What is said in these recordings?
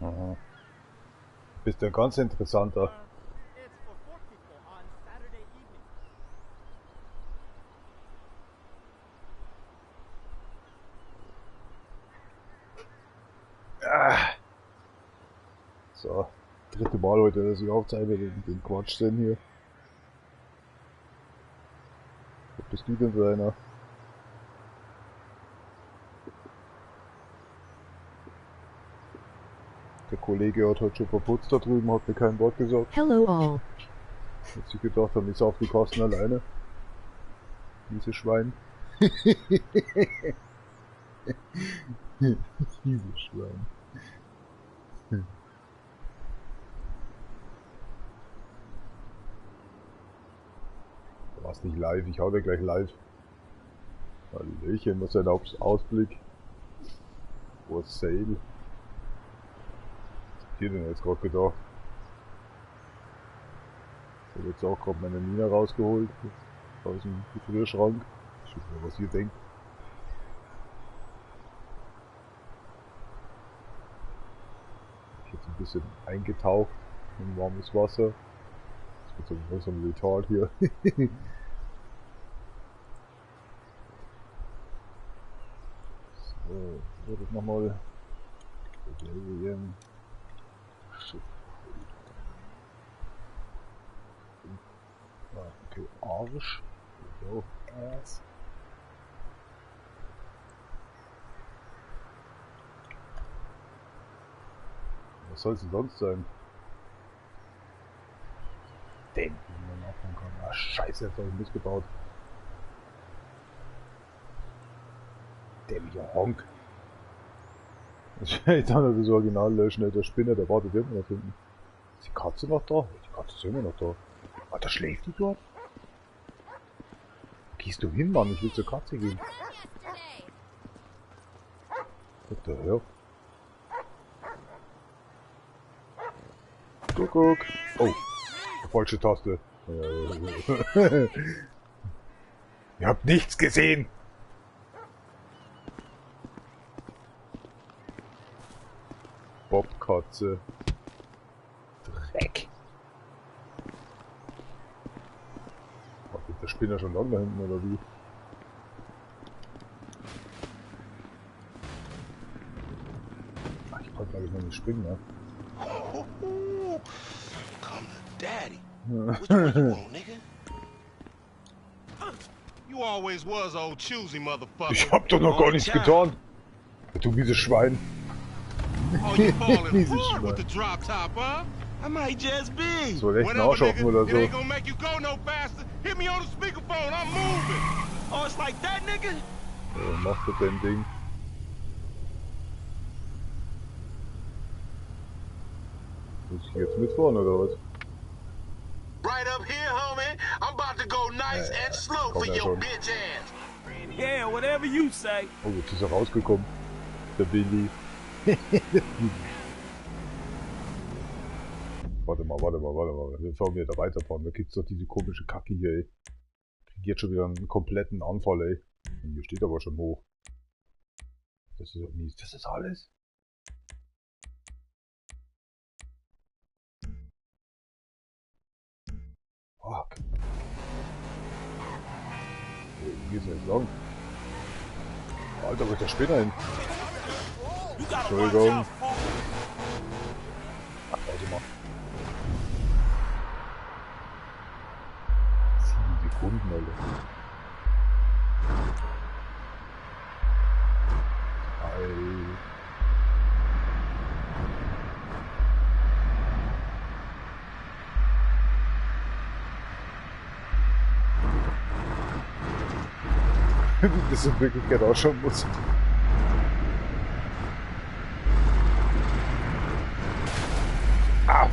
Aha. Bist du ein ganz interessanter. So, dritte Mal heute, dass ich aufzeichne, den Quatsch denn hier. Was bist du denn für einer? Der Kollege hat heute schon verputzt da drüben, hat mir kein Wort gesagt. Hello all. Hat sich gedacht, dann ist er auf die Kosten alleine. Dieses Schwein. Dieses Schwein. Du warst nicht live, ich hau dir gleich live. Hallöchen, was ist denn Ausblick? For sale. Was habt ihr denn jetzt gerade gedacht? Ich habe jetzt auch gerade meine Nina rausgeholt. Aus dem Gefrierschrank. Ich weiß nicht, was ihr denkt. Ich jetzt ein bisschen eingetaucht in warmes Wasser. Das wird so ein Retard hier. So, wird es nochmal okay, Arsch. So, Ass. Was soll es denn sonst sein? Den man nachmachen kann. Ah, scheiße, jetzt habe ich missgebaut. Dämlicher Honk. Ich dann das Original löschen, der Spinner, der wartet immer noch hinten. Ist die Katze noch da? Die Katze ist immer noch da. Ah, da schläft die dort? Gehst du hin, Mann? Ich will zur Katze gehen. What the hell? Kuckuck. Oh, falsche Taste. Ihr habt nichts gesehen. Bobkatze. Dreck. Ist der Spinner schon lange da hinten oder wie? Ach, ich konnte glaube ich noch nicht springen, ne? Come to daddy. What you want, nigga? You always was old choosy, motherfucker. Ich hab doch noch gar nichts getan. Du mieses Schwein. Oh, you falling hard with the drop top, huh? I might just be. Soll echt ein Arsch offen oder so? It ain't gonna make you go no faster. Hit me on the speakerphone, I'm moving. Oh, it's like that, nigga? Ja, mach doch dein Ding. Muss ich jetzt mitfahren oder was? Right up here, homie. I'm about to go nice and slow for your bitch ass. Yeah, whatever you say. Oh, jetzt ist er rausgekommen. Der Billy. Warte mal. Wir fahren wieder weiterfahren. Da gibt's doch diese komische Kacke hier, ey. Ich krieg jetzt schon wieder einen kompletten Anfall, ey. Und hier steht aber schon hoch. Das ist doch mies. Das ist alles? Fuck. Wo geht's denn jetzt lang? Alter, wo ist der Spinner hin? Entschuldigung. Ach, warte mal. 7 Sekunden, Alter. Wie das in Wirklichkeit ausschauen muss. Ah,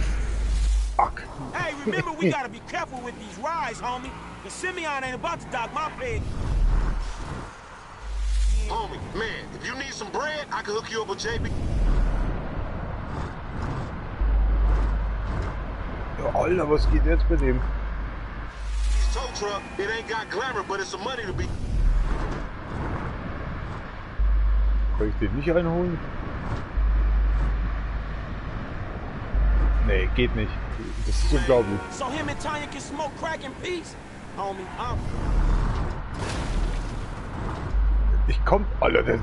fuck. Hey, remember we gotta be careful with these rides, homie. The Simeon ain't about to dock my pig. Homie, man, if you need some bread, I can hook you up with JB. Ja, Alter, was geht jetzt mit dem? This tow truck, it ain't got glamour, but it's some money to be. Kann ich den nicht einholen? Nee, geht nicht. Das ist unglaublich. So him and Tanya can smoke crack in peace, homie. Ich komm, Alter, das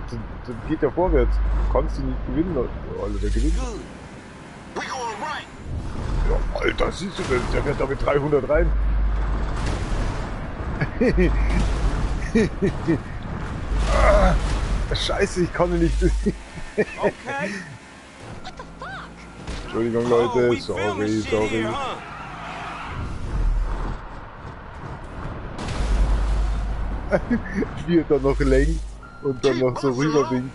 geht ja vorwärts. Du kannst ihn nicht gewinnen, Alter, der gewinnt. Ja, Alter, siehst du, der wird da mit 300 rein. Ah, Scheiße, ich kann ihn nicht. Okay. Entschuldigung, Leute, sorry. Wie er dann noch lenkt und dann noch so rüberwinkt.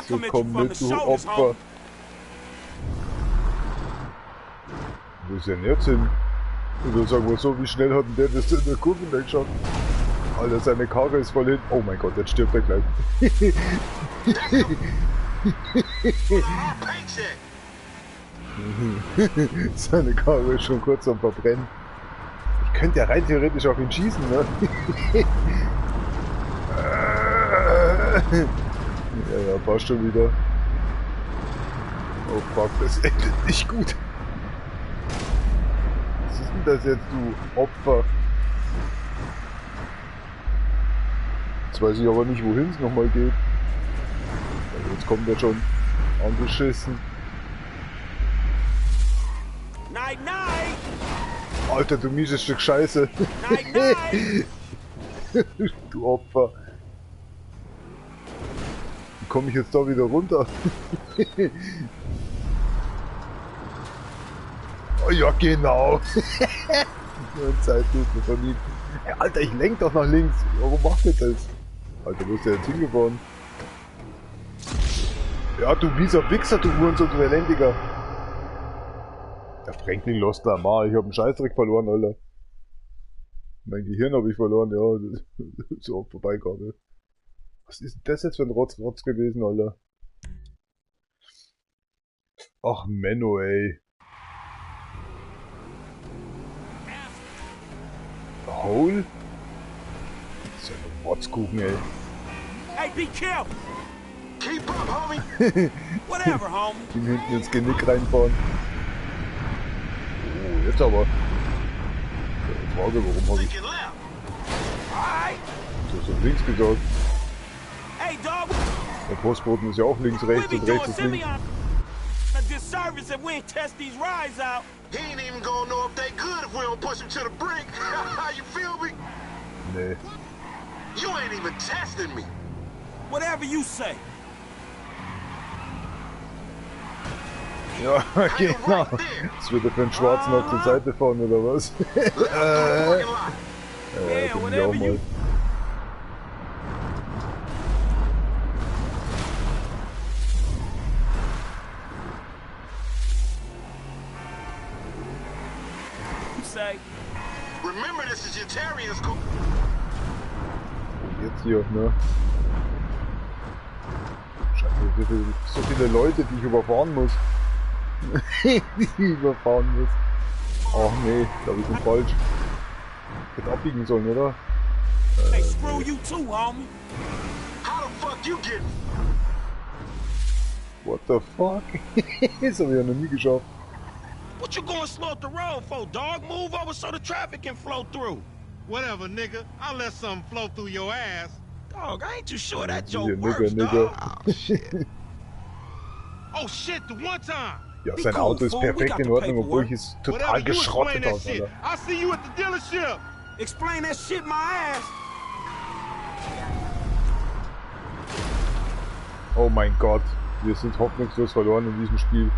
So, komm mit, du Opfer. Wo ist denn jetzt hin? Oder sagen wir so, wie schnell hat denn der das in der Kurve nicht geschafft? Alter, seine Karre ist voll hin. Oh mein Gott, jetzt stirbt er gleich. Seine Karre ist schon kurz am Verbrennen. Ich könnte ja rein theoretisch auf ihn schießen, ne? Ja, passt schon wieder. Oh fuck, das endet nicht gut. Was ist denn das jetzt, du Opfer? Jetzt weiß ich aber nicht, wohin es nochmal geht. Also jetzt kommt er schon angeschissen. Night, night. Alter, du mieses Stück Scheiße. Night, night. Du Opfer. Wie komme ich jetzt da wieder runter? Oh ja, genau. Nur Zeitlupe von ihm. Hey, Alter, ich lenk doch nach links. Warum macht ihr das? Alter, wo ist der jetzt hingefahren? Ja, du mieser Wichser, du Hurensohn, du Elendiger. Der Franklin lost da mal. Ich hab einen Scheißdreck verloren, Alter. Mein Gehirn habe ich verloren, ja. So Vorbeigabe. Was ist denn das jetzt für ein Rotz gewesen, Alter? Ach, Menno, ey. Hole? Das ist ja ein Rotzkuchen, ey. Hey, be careful. Keep up, homie. Whatever, homie. Den hinten ins Genick reinfahren. Oh, jetzt aber. Die Frage, warum habe ich... Du hast auf links gesagt. Hey, dog. Der Postboten ist ja auch links, rechts und rechts ist links. Disservice if we ain't test these rides out. He ain't even gonna know if they good if we don't push him to the brink. You feel me? Nee. You ain't even testing me. Whatever you say. Ja, genau. Das wird er für einen Schwarzen auf der Seite fahren, oder was? Ja, bin ich auch mal. Remember, this is Yetarian's school. Jetzt hier, ne? Scheiße, so viele Leute, die ich überfahren muss. Die ich überfahren muss. Ach nee, glaube ich bin falsch. Ich hätte abbiegen sollen, oder? Hey, screw you too, homie. How the fuck you get? What the fuck? Das habe ich ja noch nie geschafft. What you gonna slow up the road for, dog? Move over so the traffic can flow through. Whatever, nigga. I'll let something flow through your ass. Dog, I ain't too sure that joke Nigga, works, nigga. dog. Oh, shit. Oh, shit, the one time. Ja, sein Auto ist perfekt in Ordnung, obwohl ich es total geschrottet habe, Alter. I'll see you at the dealership. Explain that shit my ass. Oh mein Gott, wir sind hoffnungslos verloren in diesem Spiel.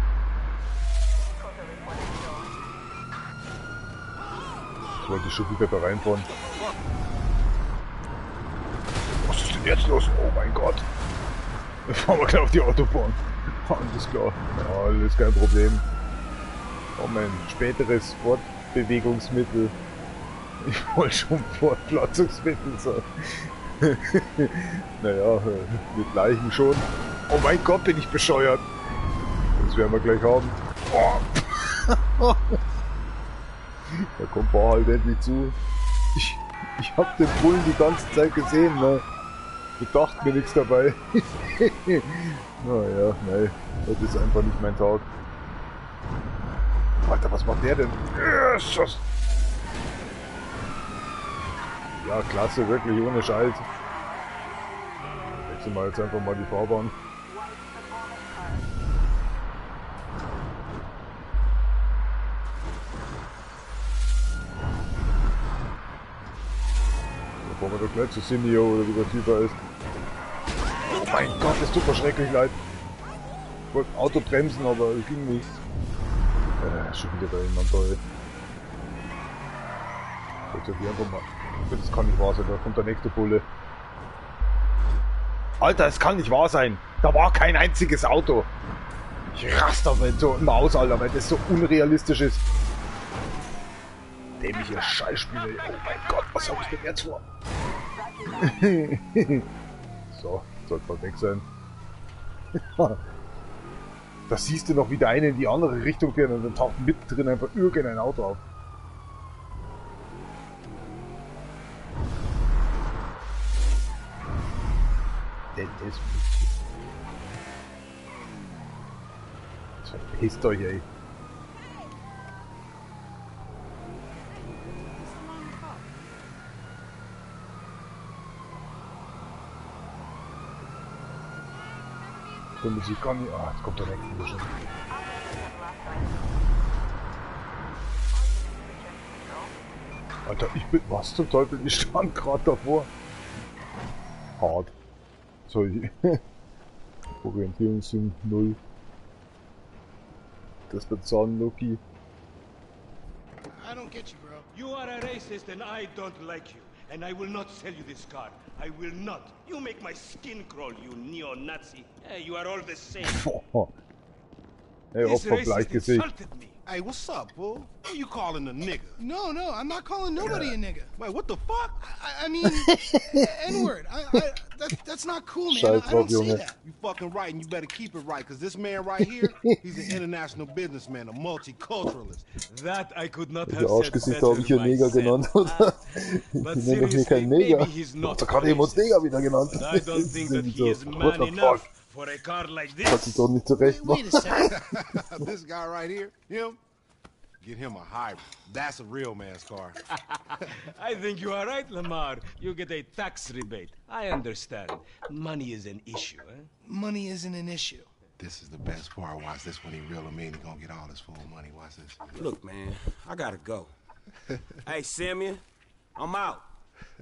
Ich wollte schon wieder da reinfahren. Was ist denn jetzt los? Oh mein Gott. Wir fahren wir gleich auf die Autobahn. Alles klar. Ja, alles kein Problem. Oh mein späteres Fortbewegungsmittel. Ich wollte schon Fortpflanzungsmittel sagen. Naja, mit Leichen schon. Oh mein Gott, bin ich bescheuert. Das werden wir gleich haben. Oh. Da kommt Bar halt endlich zu. Ich hab den Bullen die ganze Zeit gesehen, ne? Gedacht mir nichts dabei. Naja, nein, das ist einfach nicht mein Tag. Alter, was macht der denn? Schuss. Ja, klasse, wirklich, ohne Scheiß. Wechseln wir jetzt einfach mal die Fahrbahn. Da fahren wir doch gleich zu Simio oder wie der Typ da ist. Oh mein Gott, das tut mir schrecklich leid. Ich wollte Auto bremsen, aber es ging nicht. Schon wieder da jemand da. Jetzt einfach mal. Das kann nicht wahr sein, da kommt der nächste Bulle. Alter, es kann nicht wahr sein. Da war kein einziges Auto. Ich raste aber so immer aus, Alter, weil das so unrealistisch ist. Dämliche Scheißspiele. Oh mein Gott, was hab ich denn jetzt vor? So, sollte mal weg sein. Da siehst du noch, wie der eine in die andere Richtung fährt und dann taucht mittendrin einfach irgendein Auto auf. Das verpisst euch, ey. Da muss ich gar nicht... Ah, jetzt kommt der nächste schon. Alter, ich bin... Was zum Teufel? Ich stand gerade davor. Hart. So, Orientierung sind 0. Das wird sagen, Loki. I don't get you, bro. You are a racist and I don't like you. And I will not sell you this car. I will not. You make my skin crawl, you neo-Nazi. Hey, you are all the same. Hey, Opfer Bleichgesicht. Hey, what's up, fool? Who you calling a nigga? No, I'm not calling nobody a nigga. Wait, what the fuck? I mean, N-word. That's not cool, man. I don't say that. You fucking right, and you better keep it right, because this man right here, he's an international businessman, a multiculturalist. That I could not have said better habe ich hier Neger genannt, oder? Ich nenne doch hier keinen Neger. Da kann ich uns Neger wieder genannt. I don't think that he is man enough for a car like this. Kannst du doch nicht zurecht machen. Wait a second. This guy right here, him, get him a hybrid. That's a real man's car. I think you are right, Lamar. You get a tax rebate. I understand. Money is an issue, eh? Money isn't an issue. This is the best part. Watch this when he reel him in. He gonna get all his full money. Watch this. Look, man, I gotta go. Hey, Simeon, I'm out.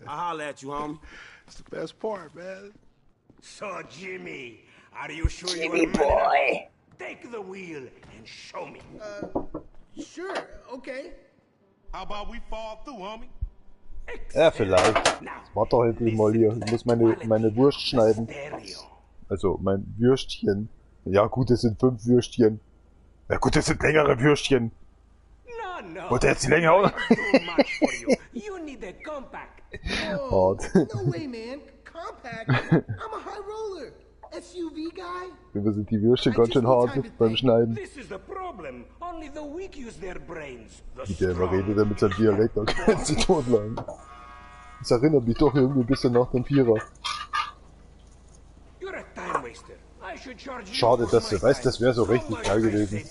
I'll holler at you, homie. It's the best part, man. So, Jimmy, are you sure Jimmy you are boy. Take the wheel and show me. Sure, okay. How about we fall through, homie? Ja, vielleicht. Warte doch endlich mal hier. Ich muss meine Wurst schneiden. Also, mein Würstchen. Ja gut, es sind 5 Würstchen. Ja gut, es sind längere Würstchen. Wollt ihr jetzt die Länge auch? Oh, no way, man. Compact? I'm a high roller. SUV guy? Wir sind die Würstchen ganz schön hart beim Schneiden. Wie der immer redet, der mit seinem Dialekt, da kannst du totlachen. Das erinnert mich doch irgendwie ein bisschen nach dem Vierer. Schade, dass du weißt, das wäre so richtig geil gewesen.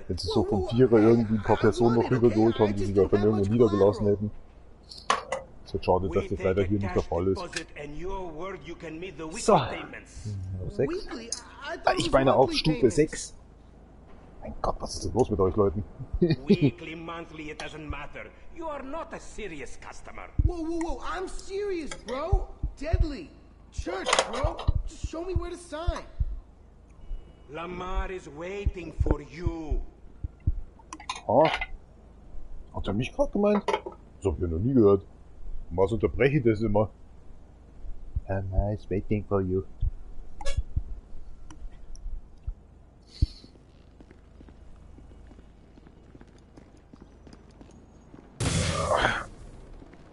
Wenn sie so vom Vierer irgendwie ein paar Personen noch rübergeholt haben, die sich da von irgendwo niedergelassen hätten. Es wird schade, dass das leider hier nicht der Fall ist. So. 6. Ich meine auf Stufe 6. Mein Gott, was ist denn los mit euch Leuten? Weekly, monthly, it doesn't matter. You are not a serious customer. Whoa, I'm serious, bro. Deadly. Church, bro. Just show me where to sign. Lamar is waiting for you. Ah. Hat er mich gerade gemeint? Das hab ich ja noch nie gehört. Was unterbreche ich das immer? Lamar is waiting for you.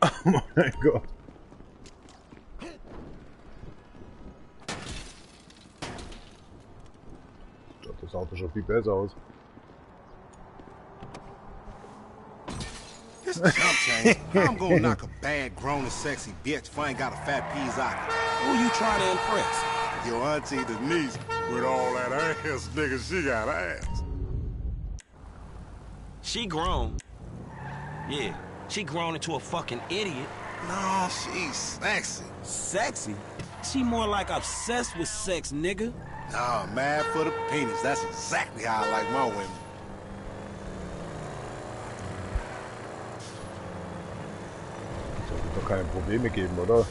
Oh mein Gott. Schaut das Auto schon viel besser aus. This jump change. I'm gonna knock a bad, grown and sexy bitch if I ain't got a fat piece. Who you trying to impress? Your auntie Denise with all that ass, nigga, she got ass. She grown. Yeah, she grown into a fucking idiot. No, she's sexy. Sexy? She more like obsessed with sex, nigga. Nah, mad for the penis. That's exactly how I like my women. Sollte doch keine Probleme geben, oder?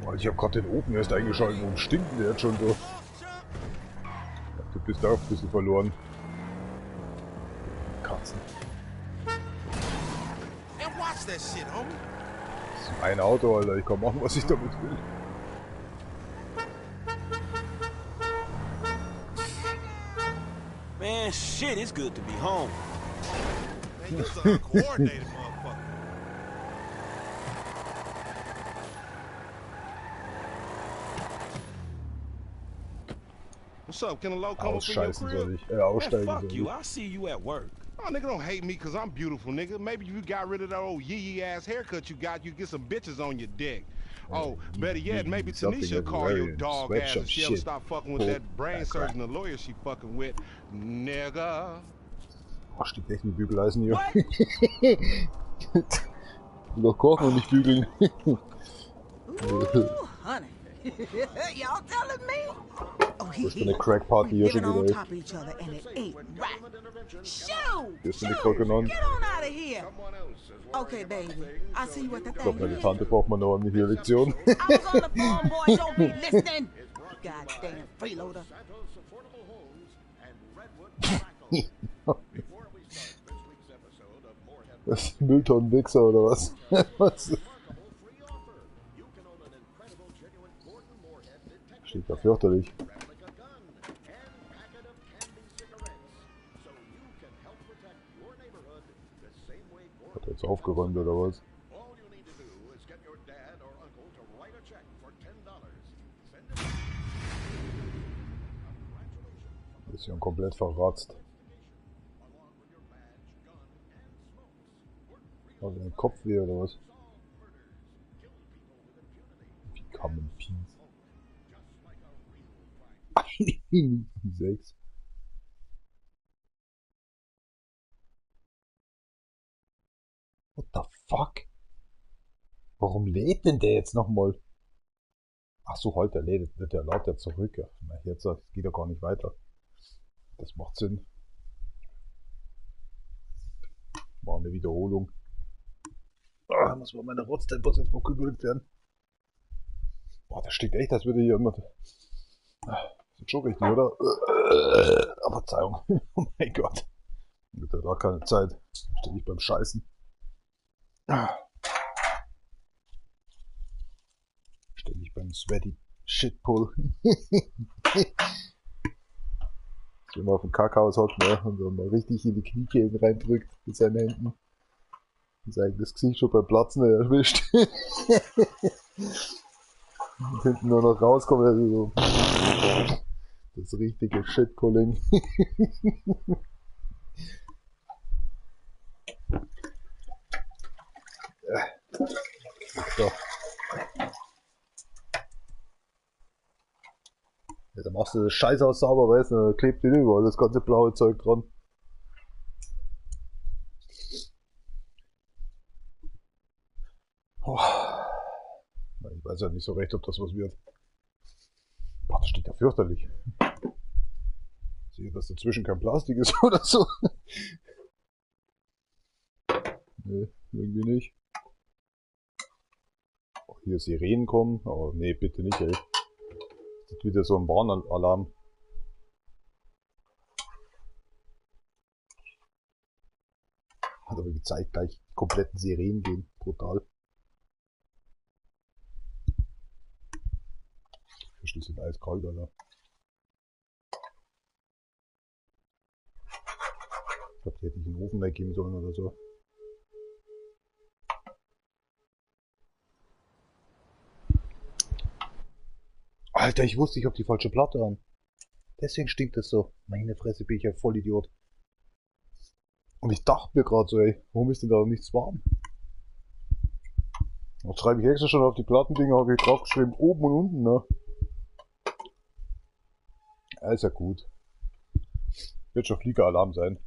Boah, ich hab gerade den Ofen erst eingeschaltet und stinkt der jetzt schon so. Du bist auch ein bisschen verloren. Katzen. And watch that shit, homie. Das ist mein Auto, Alter. Ich kann machen, was ich damit will. Man, shit, it's good to be home. Man, you're a coordinated motherfucker. What's up? Can a low come up in your Ausscheißen crib? soll ich. Man, Aussteigen fuck soll you. ich. I'll see you at work. Oh, nigga, don't hate me because I'm beautiful, nigga. Maybe if you got rid of that old yee-yee ass haircut you got, you get some bitches on your dick. Oh, better yet, maybe Tanisha call your dog ass if she ever stop fucking with that brain surgeon, the lawyer she fucking with, nigga. Oh, steht echt ein Bügeleisen hier. Will doch kochen und nicht bügeln. Ooh, honey. Y'all telling me? Oh, Das ist eine Crack-Party hier schon on wieder. top of each other and it ain't right. Shoo! Hier ist eine Krücke an. Get on out of here. Okay, baby. I'll see you at the Ich glaube, meine thing. Tante braucht mal noch eine Lektion. I was on the phone, boy. Don't be listening. Goddamn freeloader. Das ist Mülltonnenwichser oder was? Was? Steht da fürchterlich. Hat er jetzt aufgeräumt oder was? Ist ja komplett verratzt. Also ein Kopfweh oder was? Wie Common Peace. 6. What the fuck? Warum lädt denn der jetzt nochmal? Ach so, heute lädt der laut ja zurück. Ja, jetzt geht er gar nicht weiter. Das macht Sinn. War eine Wiederholung. Ah, muss mal meine Rotztempos jetzt mal gebügelt werden. Boah, das steht echt, als würde hier immer. Das ist schon richtig, oder? Aber Verzeihung. Oh mein Gott. Mit der gar keine Zeit. Stehe ich beim Scheißen. Ständig beim Sweaty Shitpull. Wenn man auf dem Kackhaus hockt, ne, und dann mal richtig in die Kniekehlen reindrückt mit seinen Händen. Und sein eigenes Gesicht schon beim Platzen erwischt. Und hinten nur noch rauskommt, also so. Das richtige Shitpulling. So. Ja, dann machst du das Scheiß aus sauber, weißt du, dann klebt dir überall das ganze blaue Zeug dran. Oh. Ich weiß ja nicht so recht, ob das was wird. Boah, das steht ja fürchterlich. Ich sehe, dass dazwischen kein Plastik ist oder so. Nee, irgendwie nicht. Oh, hier Sirenen kommen, aber nee, bitte nicht, ey. Das ist wieder so ein Warnalarm. Hat aber gezeigt, gleich kompletten Sirenen gehen. Brutal. Die sind eiskalt, Alter. Ich glaube, die hätte ich in den Ofen weggeben sollen oder so. Alter, ich wusste, ich habe die falsche Platte an. Deswegen stinkt es so. Meine Fresse, bin ich ja voll Idiot. Und ich dachte mir gerade so, ey, warum ist denn da nichts warm? Da schreibe ich extra schon auf die Plattendinger, habe ich draufgeschrieben, oben und unten, ne? Ja, ist ja gut. Wird schon Fliegeralarm sein.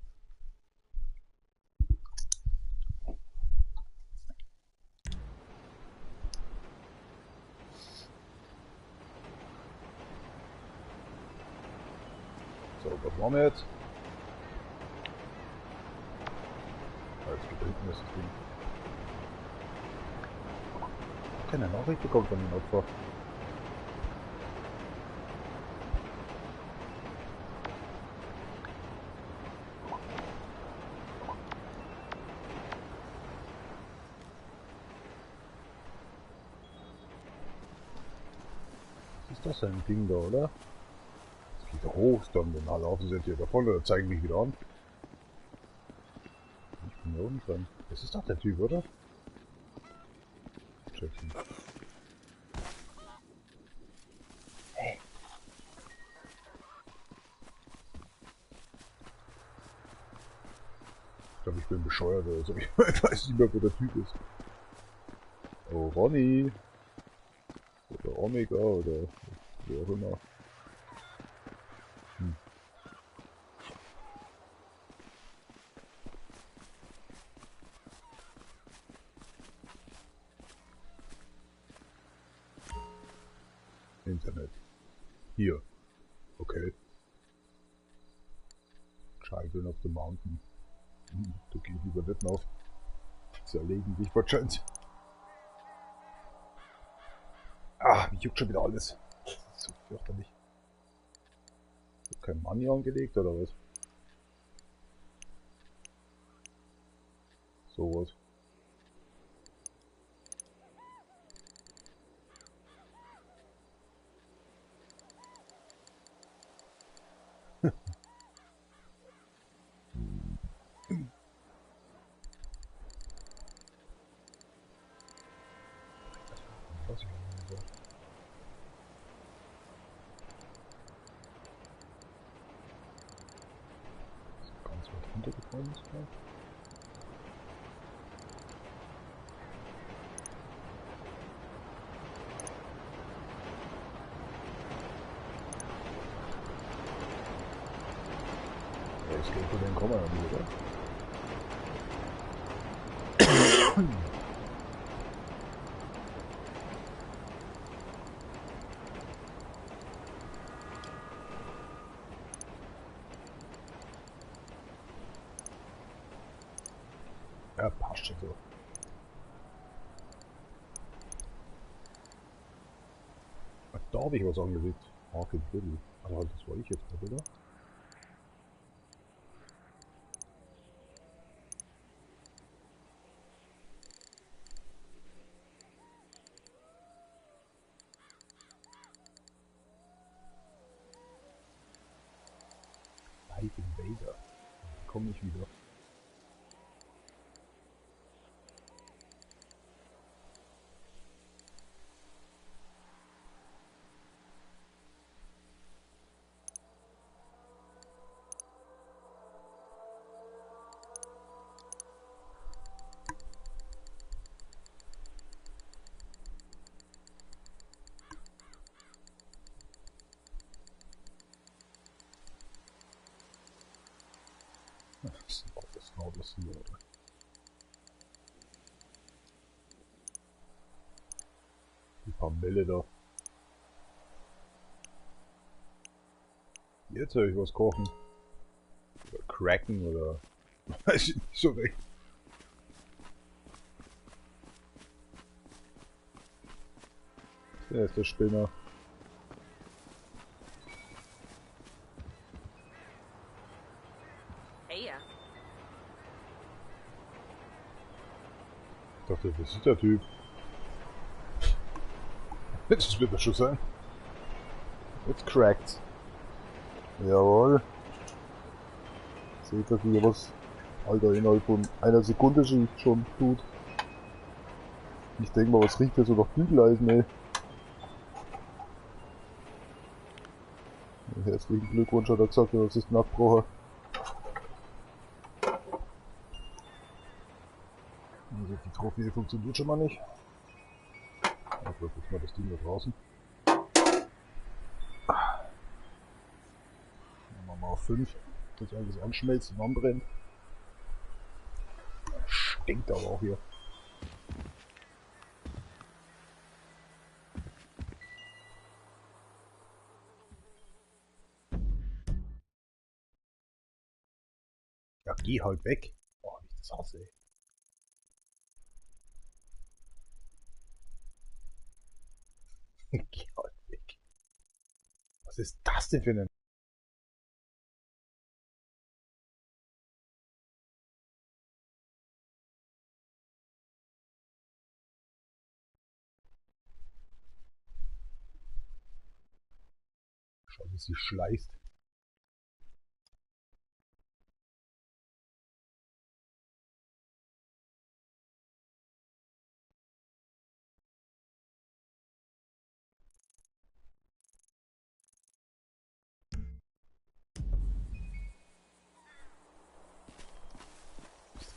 So, was machen wir jetzt? Jetzt getreten ist das Ding. Keine Nachricht bekommen von dem Opfer. Was ist das ein Ding da, oder? Das geht da hoch, dann laufen sie jetzt hier davon oder zeigen mich wieder an. Ich bin da oben dran. Das ist doch der Typ, oder? Checken. Hey. Ich glaube, ich bin bescheuert oder so. Ich weiß nicht mehr, wo der Typ ist. Oh, Ronny. Oder Omega oder wie auch immer. Internet. Hier. Okay. Children of the Mountain. Da gehe ich lieber nicht auf. Zerlegen dich wahrscheinlich. Ah, mich juckt schon wieder alles. Das ist so fürchterlich. Ich hab kein Money angelegt oder was? So was. Ganz weit runtergefallen ist vielleicht. Ja, das geht von den Komma nicht, oder? Ja, passt schon so. Da habe ich was angelegt. Market Little. Also das war ich jetzt nicht, oder? Live Invader. Komm ich wieder. Das war das hier, oder? Die paar Bälle da. Jetzt höre ich was kochen. Oder cracken oder... Weiß ich nicht so recht. Der ist der Spinner. Ich dachte, das ist der Typ. Das wird das schon sein. Jetzt crackt's. Jawohl. Seht ihr, wie was Alter innerhalb von einer Sekunde schon tut. Ich denke mal, was riecht das so nach Bügeleisen, ey. Herzlichen Glückwunsch, hat er gesagt, das ist ein Abbrocher. Also die Trophäe funktioniert schon mal nicht. Ich glaube, jetzt mal das Ding da draußen. Dann machen wir mal auf 5. Das alles anschmelzt und anbrennt. Stinkt aber auch hier. Ja, geh halt weg. Oh, wie ich das hasse, ey. Geh halt weg. Was ist das denn für eine... Schau, wie sie schleißt.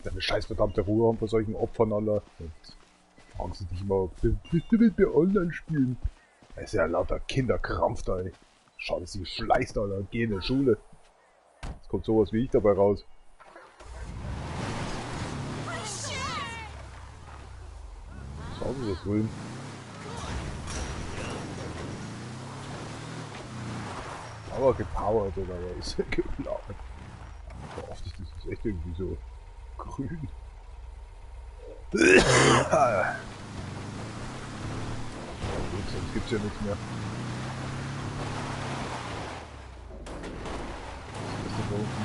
Deine scheiß verdammte Ruhe haben vor solchen Opfern aller. Und fragen sie dich mal, bist du mit mir online spielen? Das ist ja lauter Kinderkrampf da, ey. Schau, dass sie schleißt, Alter. Geh in die Schule. Jetzt kommt sowas wie ich dabei raus. Schau, wie das wollen. Aber gepowert oder was? Geplant. Oft ist das echt irgendwie so grün. Sonst gibt's ja nichts mehr. Was ist denn da unten?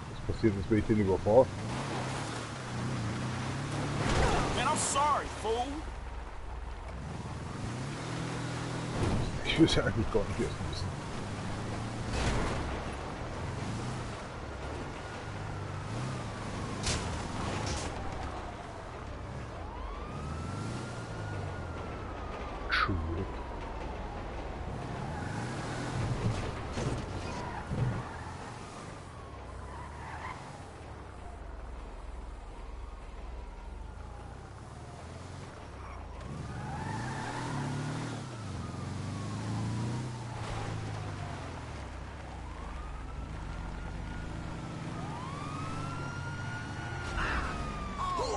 Was passiert jetzt, wenn ich den überfahre? Ich will es ja eigentlich gar nicht erst wissen. Schwierig.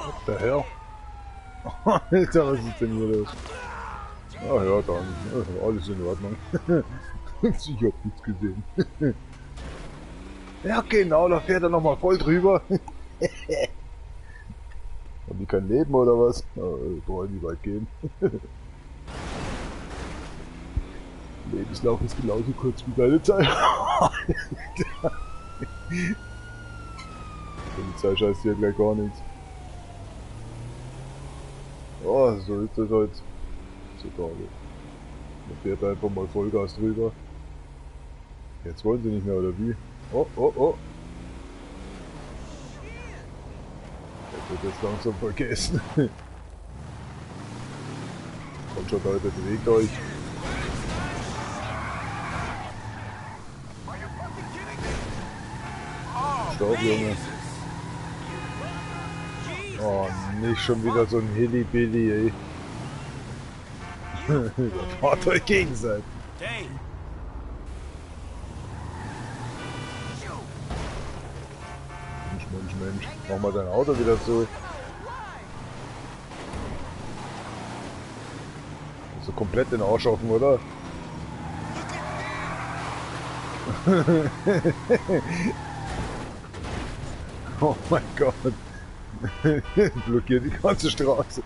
What the hell? Alter, was ist denn hier los? Ah ja, dann. Alles in Ordnung. Ich hab nichts gesehen. Ja genau, da fährt er nochmal voll drüber. Haben die kein Leben oder was? Wollen die weit gehen? Lebenslauf ist genauso kurz wie deine Zeit. Polizei scheißt hier gleich gar nichts. Oh, so ist das halt. So toll. Man fährt einfach mal Vollgas drüber. Jetzt wollen sie nicht mehr, oder wie? Oh, oh, oh. Das wird jetzt langsam vergessen. Kommt schon, Leute, bewegt euch. Stopp, Junge. Oh, nicht schon wieder so ein Hilly-Billy, ey. Fahrt euch gegenseitig. Mensch. Mach mal dein Auto wieder so. So komplett den Arsch offen, oder? Oh mein Gott. Blockiert die ganze Straße.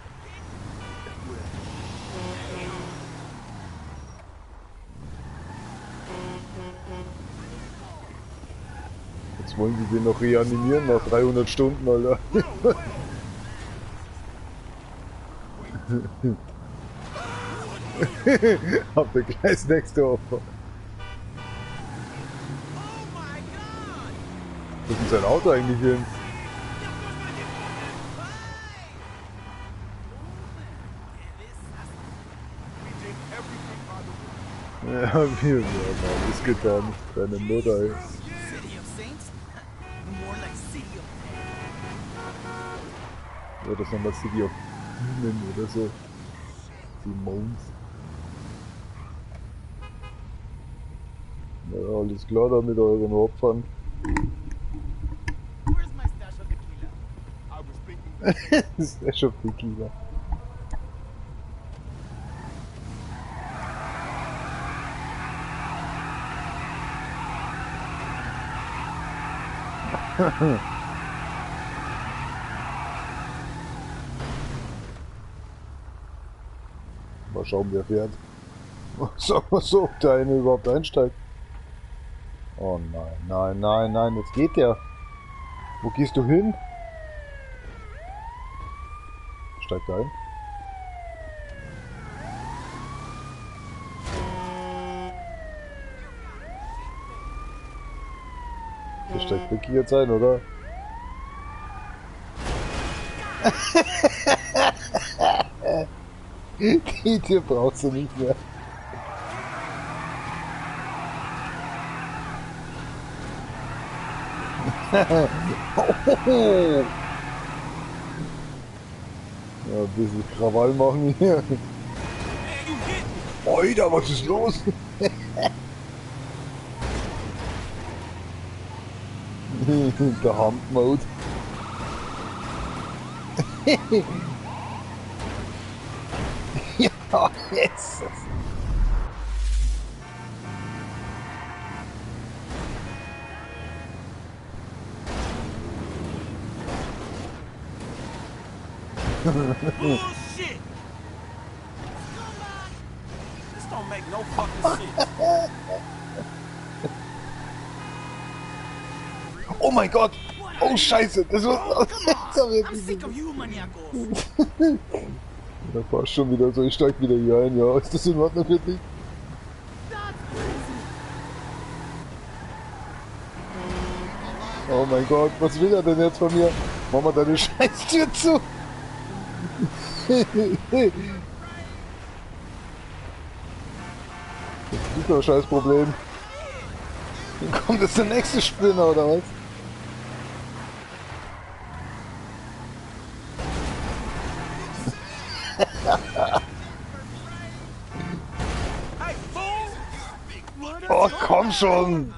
Jetzt wollen die den noch reanimieren nach 300 Stunden, Alter. Habt ihr gleich das nächste Opfer. Wo ist denn sein Auto eigentlich hin? Ja, wir haben alles getan. Deine Mutter, ey. Ja, das nochmal City of Demon oder so. Demons. Ja, alles klar da mit euren Opfern. Stash of Tequila. Mal schauen, wer fährt. Sag mal so, ob der eine überhaupt einsteigt. Oh nein, nein, nein, nein, jetzt geht der. Wo gehst du hin? Steigt ein. Der steigt Vicky jetzt ein, oder? Die Tür brauchst du nicht mehr. Oh. Ja, ein bisschen Krawall machen hier. Alter, was ist los? Der Handmode. Ja, jetzt. Bullshit! This don't make no fucking sense. Oh mein Gott! Oh Scheiße! Das war... Da passt schon wieder so, ich steig wieder hier ein, ja. Ist das in Ordnung für dich? Oh mein Gott, was will er denn jetzt von mir? Mach mal deine Scheißtür zu! Das ist doch ein scheiß Problem. Dann kommt jetzt der nächste Spinner, oder was? Oh, komm schon!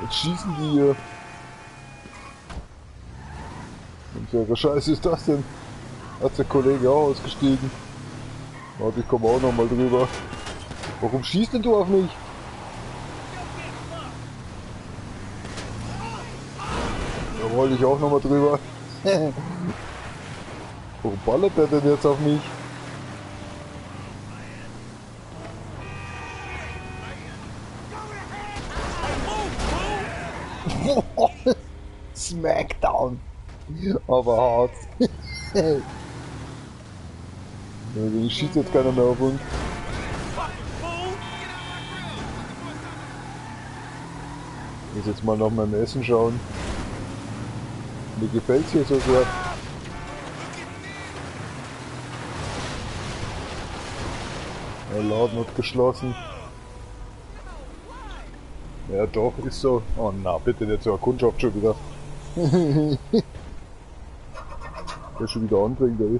Jetzt schießen die hier. Und welche Scheiße ist das denn? Hat der Kollege auch ausgestiegen. Warte, ich komme auch noch mal drüber. Warum schießt denn du auf mich? Da wollte ich auch noch mal drüber. Warum ballert der denn jetzt auf mich? Smackdown! Aber hart. Ich schieße jetzt keiner mehr auf uns. Ich muss jetzt mal nach meinem Essen schauen. Mir gefällt's hier so sehr. Der Laden hat geschlossen. Ja doch, ist so. Oh na, bitte nicht zur Kundschaft schon wieder. Der ist schon wieder anbringt, ey.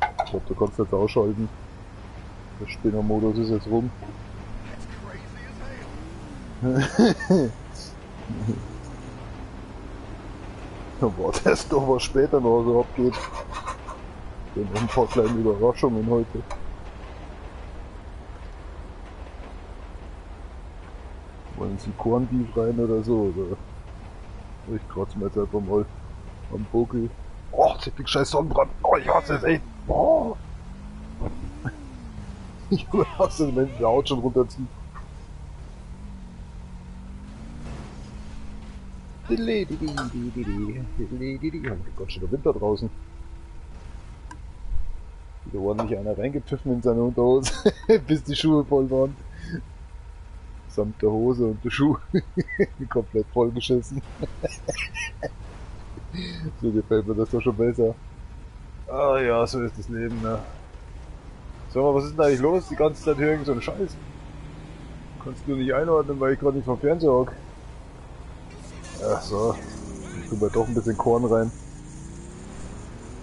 Ich glaube, du kannst jetzt ausschalten. Der Spinnermodus ist jetzt rum. Boah, das ist doch, was später noch so abgeht. Wir haben noch ein paar kleine Überraschungen heute. Wollen Sie Cornbeef rein oder so? Oder? Ich kratze mir jetzt einfach mal am Buckel. Oh, ziemlich scheiß Sonnenbrand. Oh, ich hasse es, ey. Boah. Ich hasse es, wenn die Haut schon runterzieht. Oh mein Gott, schon der Winter draußen. Wieder ordentlich einer reingepfiffen in seine Unterhose, bis die Schuhe voll waren. Samt der Hose und der Schuh. Komplett vollgeschissen. So gefällt mir das doch schon besser. Ah ja, so ist das Leben, ne. Sag mal, was ist denn eigentlich los? Die ganze Zeit höre ich so einen Scheiß. Kannst du nicht einordnen, weil ich gerade nicht vom Fernseher hocke. Ach so. Ich tue mal doch ein bisschen Korn rein.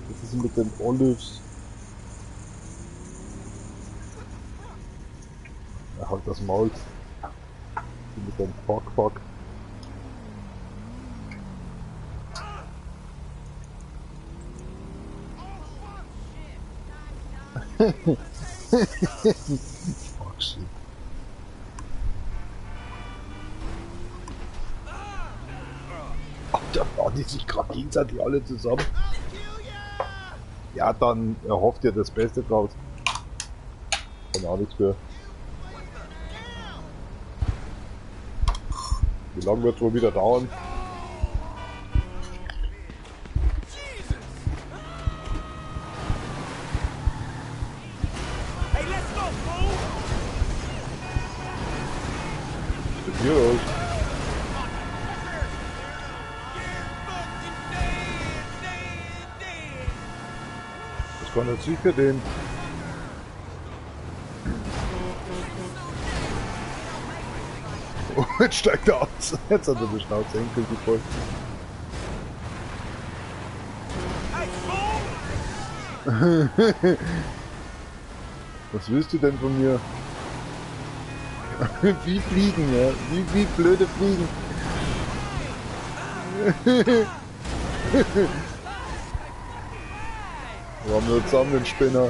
Was ist denn mit den Olives? Ach, halt das Maul. Mit dem Fuck. Fuck shit. Ach, da fahren die sich gerade gegenseitig alle zusammen. Ja, dann erhofft ihr das Beste draus. Kann auch nichts für. Wie lange wird es wohl wieder dauern? Was ist hier los? Das kann jetzt nicht für den. Oh, jetzt steigt er aus. Jetzt hat er die Schnauze endgültig voll. Was willst du denn von mir? Wie fliegen, ja? Wie blöde Fliegen. Wir haben nur zusammen den Spinner.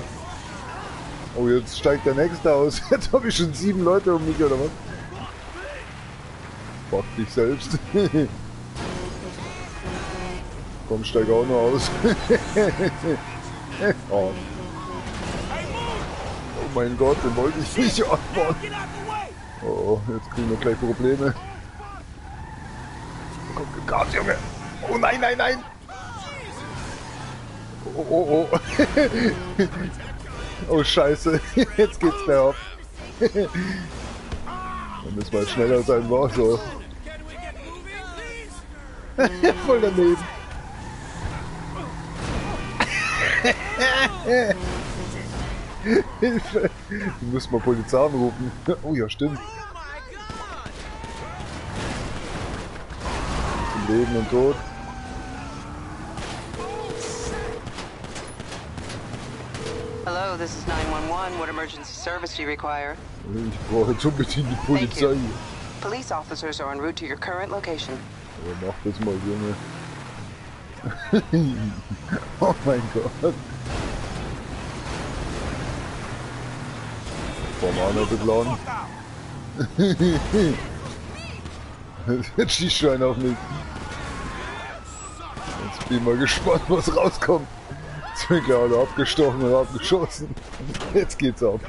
Oh, jetzt steigt der nächste aus. Jetzt habe ich schon 7 Leute um mich, oder was? Fuck dich selbst. Komm, steig auch noch aus. Oh. Oh mein Gott, den wollte ich nicht abfahren. Oh, jetzt kriegen wir gleich Probleme. Kommt Gas, Junge. Oh nein, nein, nein. Oh. Oh Scheiße, jetzt geht's gleich auf. Da müssen wir halt schneller sein, war so. Voll daneben. Hilfe! Du musst mal Polizei anrufen. Oh ja, stimmt. Leben und Tod. Hello, this is 911. What emergency service do you require? Ich brauche jetzt unbedingt die Polizei. Police officers are en route to your current location. Aber mach das mal, Junge. Oh mein Gott. Formana beklagen. Jetzt schießt schon einer auf mich. Jetzt bin ich mal gespannt, was rauskommt. Jetzt bin ich gleich alle abgestochen und abgeschossen. Jetzt geht's ab.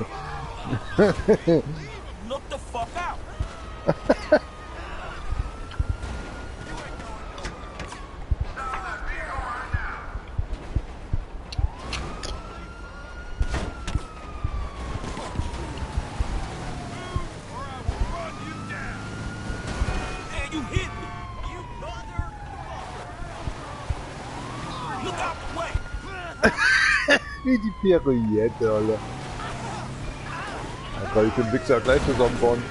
Look the fuck out. Wie die Pirouette, Alter. Da kann ich den Wichser gleich zusammenbauen.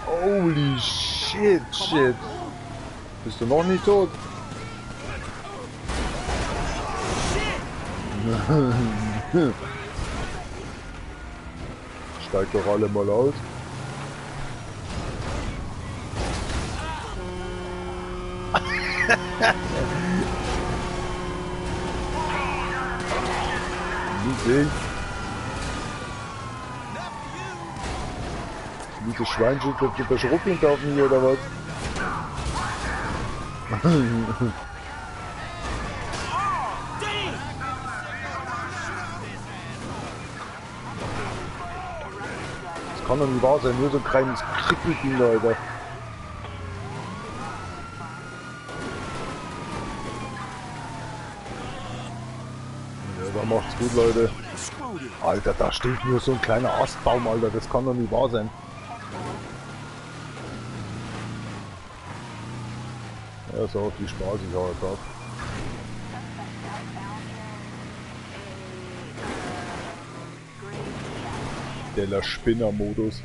Holy shit. Bist du noch nicht tot? Steigt doch alle mal aus. Niedlich. Wie das Schweinchen zu verschruppeln darf mich oder was? Das kann doch nicht wahr sein, nur so ein kleines Krickelding, Alter. Da macht's gut, Leute. Alter, da steht nur so ein kleiner Astbaum, Alter. Das kann doch nicht wahr sein. Ja, so viel Spaß ich habe gehabt. Der Spinner-Modus.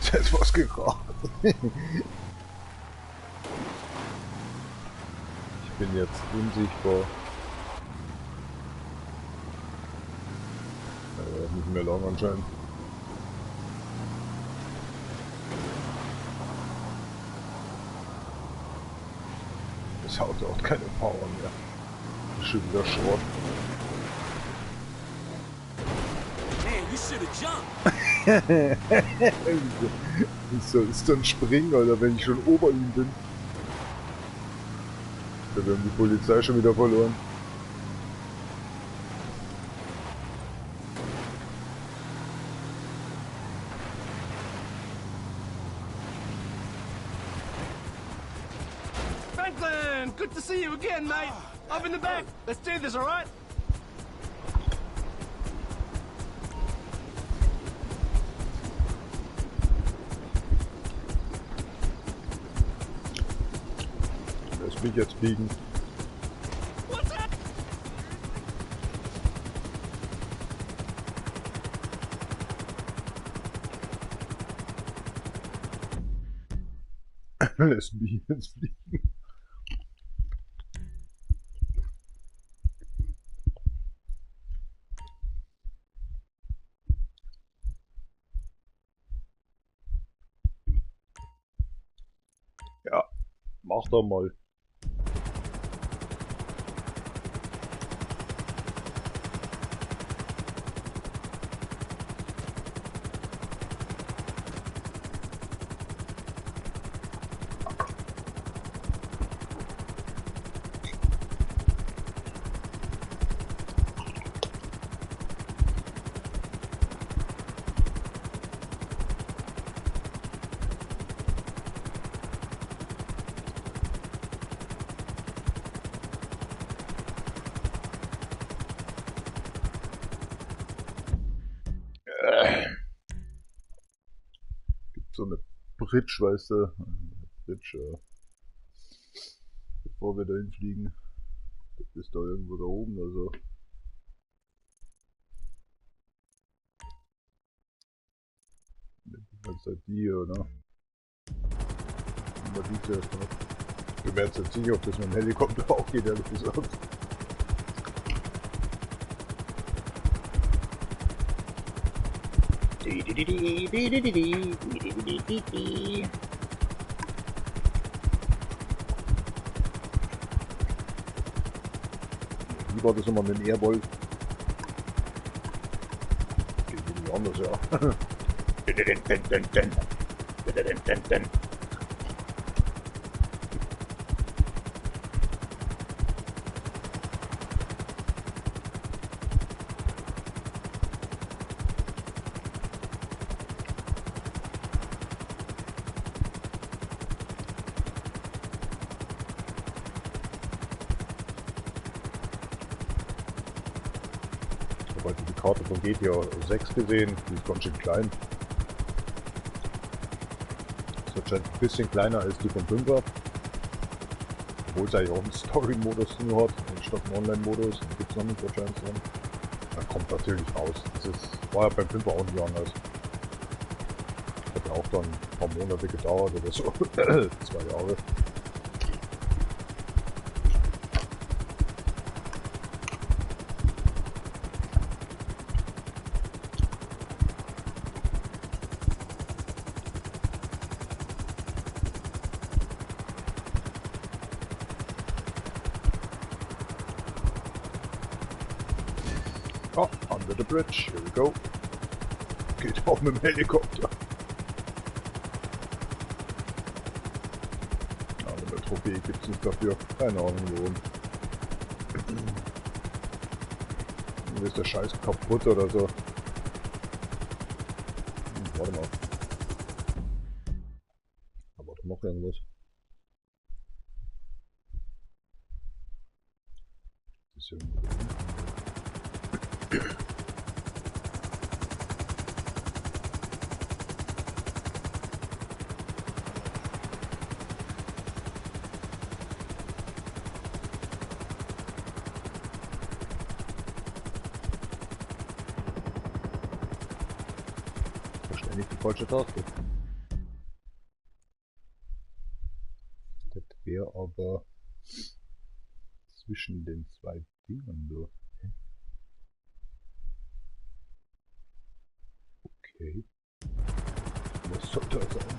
Jetzt ist was gekracht. Ich bin jetzt unsichtbar. Nicht mehr lang anscheinend. Das Auto hat keine Power mehr. Das ist schon wieder Schrott. Ich soll es dann springen, Alter, wenn ich schon ober ihm bin. Wir haben die Polizei schon wieder verloren. Franklin, good to see you again, mate. Up in the back. Let's do this, all right? Lass mich jetzt biegen. Lass mich jetzt fliegen. Ja, mach doch mal. Gibt so eine Bridge, weißt du? Bridge, bevor wir dahin fliegen. Das ist da irgendwo da oben, also. Das ist halt die hier, ne? Aber die zuerst noch. Ich bin mir jetzt nicht sicher, ob das mit dem Helikopter auch geht, ehrlich gesagt. Wie war das immer mit dem Airwolf? Geht irgendwie anders, ja. Ich habe heute die Karte von GTA 6 gesehen, die ist ganz schön klein. Ist anscheinend ein bisschen kleiner als die von 5er. Obwohl es eigentlich auch einen Story-Modus nur hat, statt einen Online-Modus. Den gibt es noch nicht wahrscheinlich drin. Dann kommt natürlich raus. Das war ja beim 5er auch nicht anders. Hat ja auch dann ein paar Monate gedauert oder so. 2 Jahre. Oh, under the bridge, here we go. Geht auch mit dem Helikopter. Aber eine Trophäe gibt es nicht dafür. Keine Ahnung warum. Mir ist der Scheiß kaputt oder so. Warte mal. Aber warte, noch irgendwas. Das ist irgendwo drin. Eigentlich die falsche Taste. Das wäre aber zwischen den zwei Dingen so. Okay. Was soll das sein?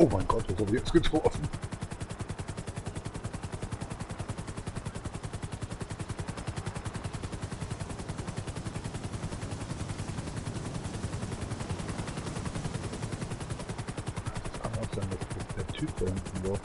Oh mein Gott, was habe ich jetzt getroffen? Das kann auch sein, dass der Typ da hinten war.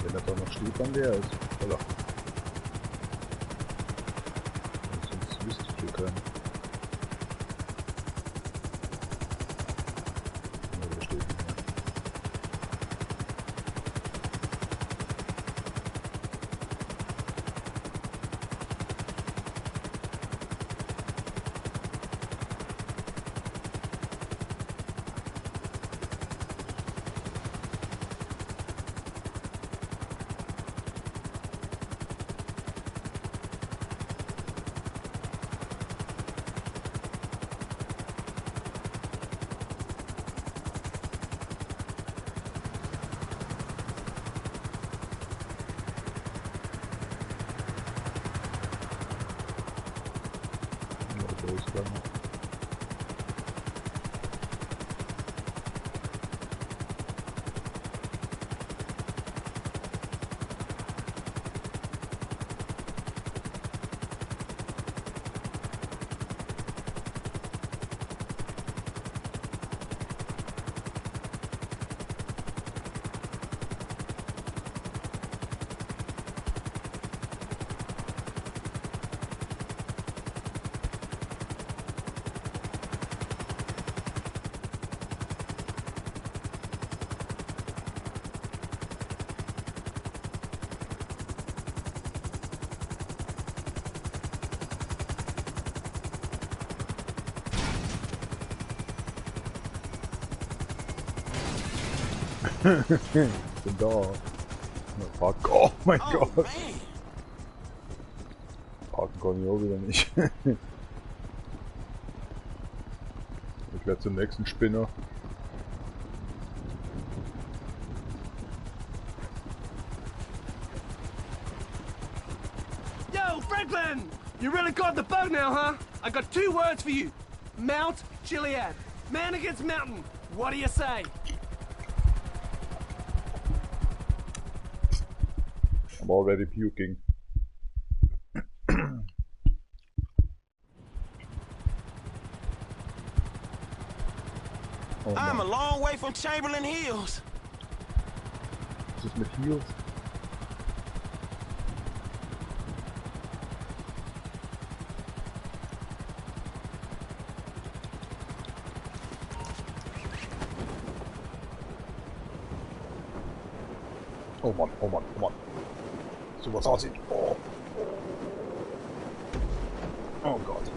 Wenn er da noch steht, dann wäre es. Voller. Sonst wüsste ich hier keinen. Ja, der steht nicht mehr. Bin da. Parken. Oh mein Gott. Man. Parken kann ich auch wieder nicht. Ich werde zum nächsten Spinner. Yo, Franklin! You really got the bug now, huh? I got 2 words for you. Mount Chiliad. Man against mountain. What do you say? I'm already puking. Oh I'm a long way from Chamberlain Hills. Was ist mit Heels? Oh Mann, oh Mann, oh Mann. So was aussieht. Oh. Oh Gott.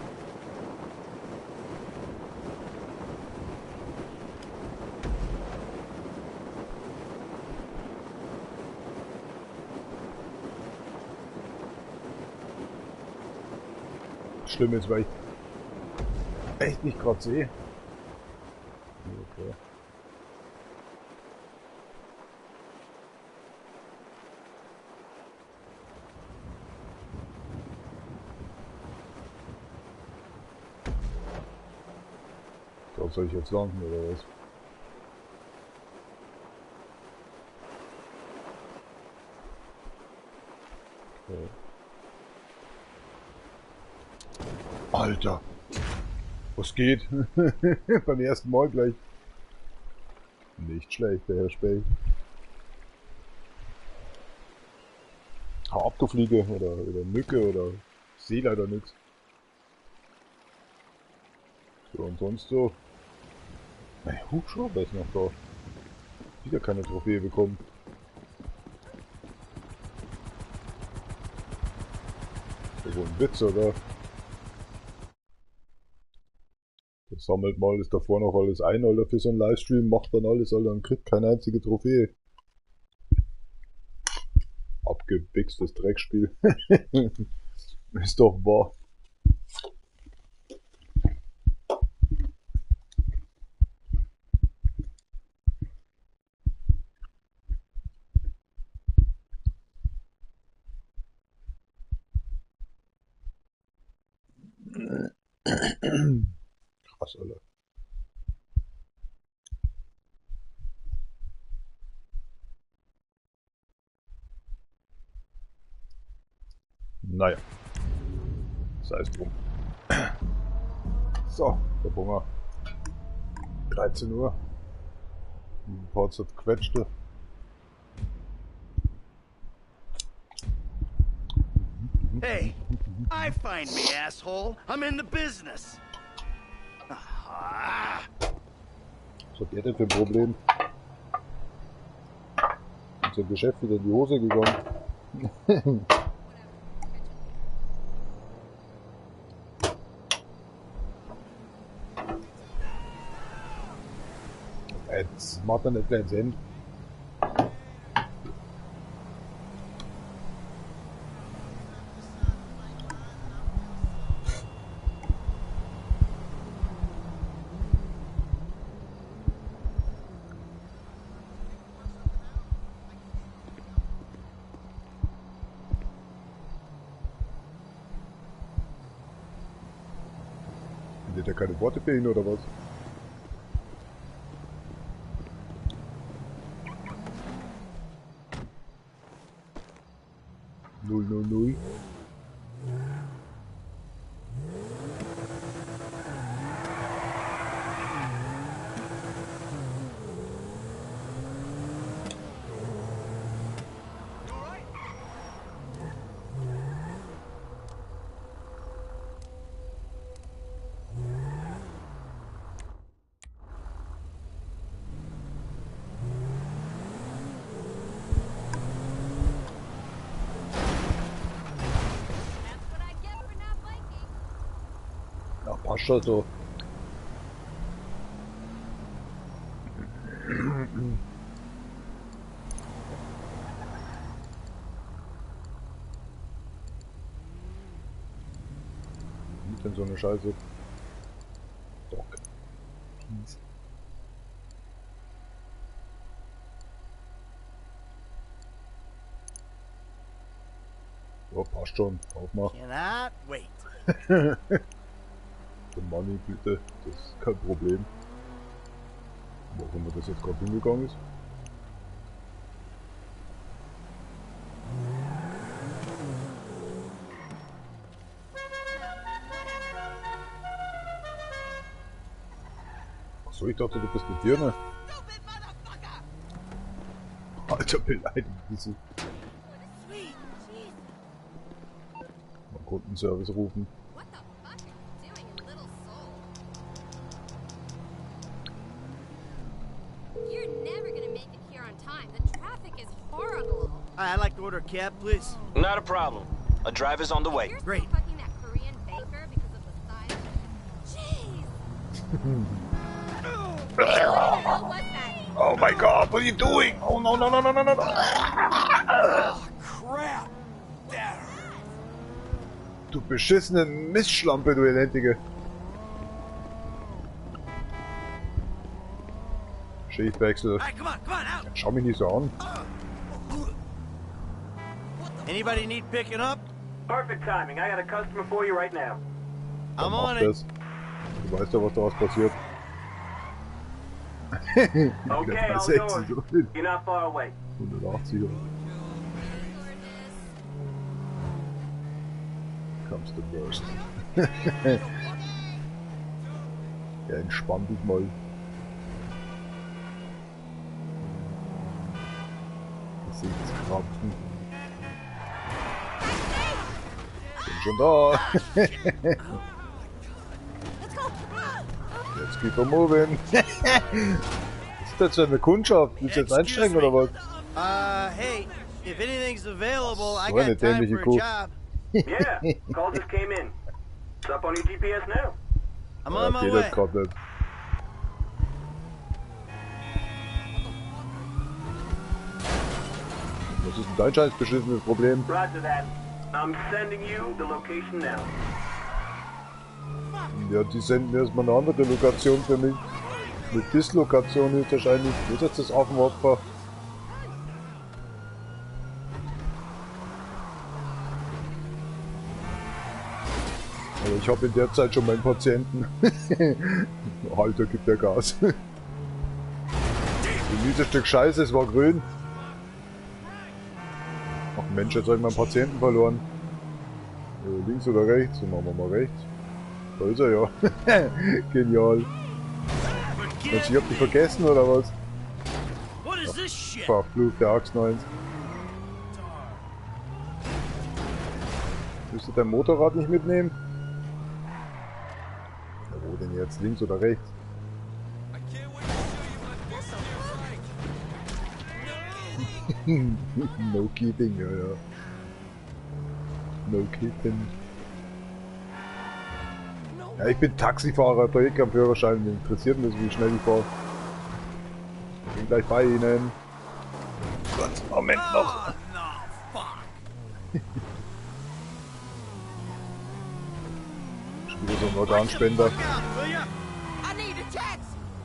Schlimm ist, weil ich echt nicht gerade sehe. Okay. Dort soll ich jetzt landen oder was? Alter! Was geht? Beim ersten Mal gleich. Nicht schlecht, der Herr Spey. Hau ab, du Fliege, oder Mücke, oder ich sehe leider nichts. So, und sonst so. Mein Hubschrauber ist noch da. Wieder keine Trophäe bekommen. Das ist wohl ein Witz, oder? Das sammelt mal alles davor noch alles ein, Alter, für so einen Livestream, macht dann alles, Alter, und kriegt keine einzige Trophäe. Abgewichstes Dreckspiel. Ist doch wahr. Krass, Alter. Naja. Sei es drum. So, der Hunger. 13 Uhr. Ein paar zerquetschte. Hey, I find me, asshole. I'm in the business. Aha. Was hat der denn für ein Problem? Unser Geschäft wieder in die Hose gegangen. Jetzt macht er nicht keinen Sinn. Findet er keine Worte für ihn oder was? Null. Passt schon so. Was ist denn so eine Scheiße? Doc. Oh, passt schon. Aufmach. Cannot wait. Money, bitte, das ist kein Problem. Wo auch immer das jetzt gerade hingegangen ist. Achso, ich dachte, du bist mit dir, ne? Alter, beleidigt sie. Mal Kundenservice rufen. I'd like to order a cab, please. Not a problem. A driver's on the way. Great. Fucking that Korean baker because of the size. Jeez. Oh my god, what are you doing? Oh no. Oh, crap. That hurt. Du beschissene Mistschlampe, du elendige. Schichtwechsel. Hey, come on, out. Schau mich nicht so an. Anybody need picking up? Perfect timing. I got a customer for you right now. I'm on it. Du weißt ja, was daraus passiert. Okay, I'll do it. You're not far away. 180. Comes the worst. Ja, entspann dich mal. Gesichtskrampfen. Bin schon da. Jetzt keep on moving. Was ist das für eine Kundschaft? Willst du jetzt einsteigen oder was? Hey, if anything's available, I So eine got time dämliche for Kuh. a job. Yeah, call just came in. It's up on your GPS now. I'm Ja, on my geht way. jetzt grad nicht. Was ist denn dein scheiß beschissenes Problem? Roger that. I'm sending you the location now. Ja, die senden erstmal eine andere Lokation für mich. Eine Dislokation ist wahrscheinlich. Wo ist jetzt das Affenopfer? Aber ich habe in der Zeit schon meinen Patienten. Alter, gibt der Gas. Dieses Stück Scheiße, es war grün. Ach Mensch, jetzt habe ich meinen Patienten verloren. Links oder rechts? Dann machen wir mal rechts. Da ist er ja. Genial. Was, ich hab dich vergessen oder was? Verfluchte Axt 1. Willst du dein Motorrad nicht mitnehmen? Ja, wo denn jetzt? Links oder rechts? No kidding, ja, ja. No kidding. Ja, ich bin Taxifahrer, da ich keinen Führerschein, mich interessiert mich, wie schnell ich fahre. Ich bin gleich bei Ihnen. Kurz, Moment noch. Schon wieder so ein Organspender.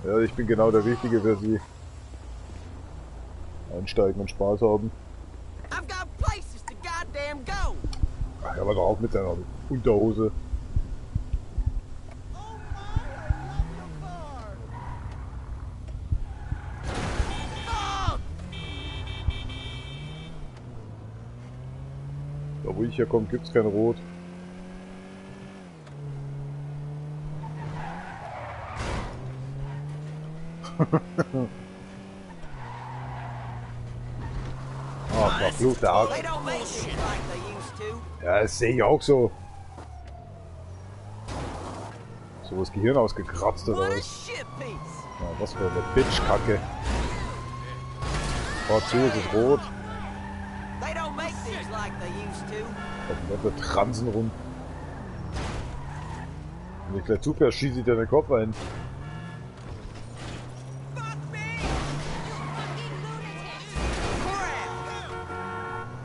Ja, ich bin genau der Richtige für Sie. Einsteigen und Spaß haben. Ach, ja, aber doch auch mit deiner Unterhose. Da wo ich herkomme, gibt's kein Rot. Ah, verfluchte Axt. Ja, das sehe ich auch so. So das Gehirn ausgekratzt oder was? Ja, was für eine Bitch-Kacke. Fahr zu, es ist rot. Da wird Transen rum. Wenn ich gleich zufähr, schieße ich dir den Kopf ein.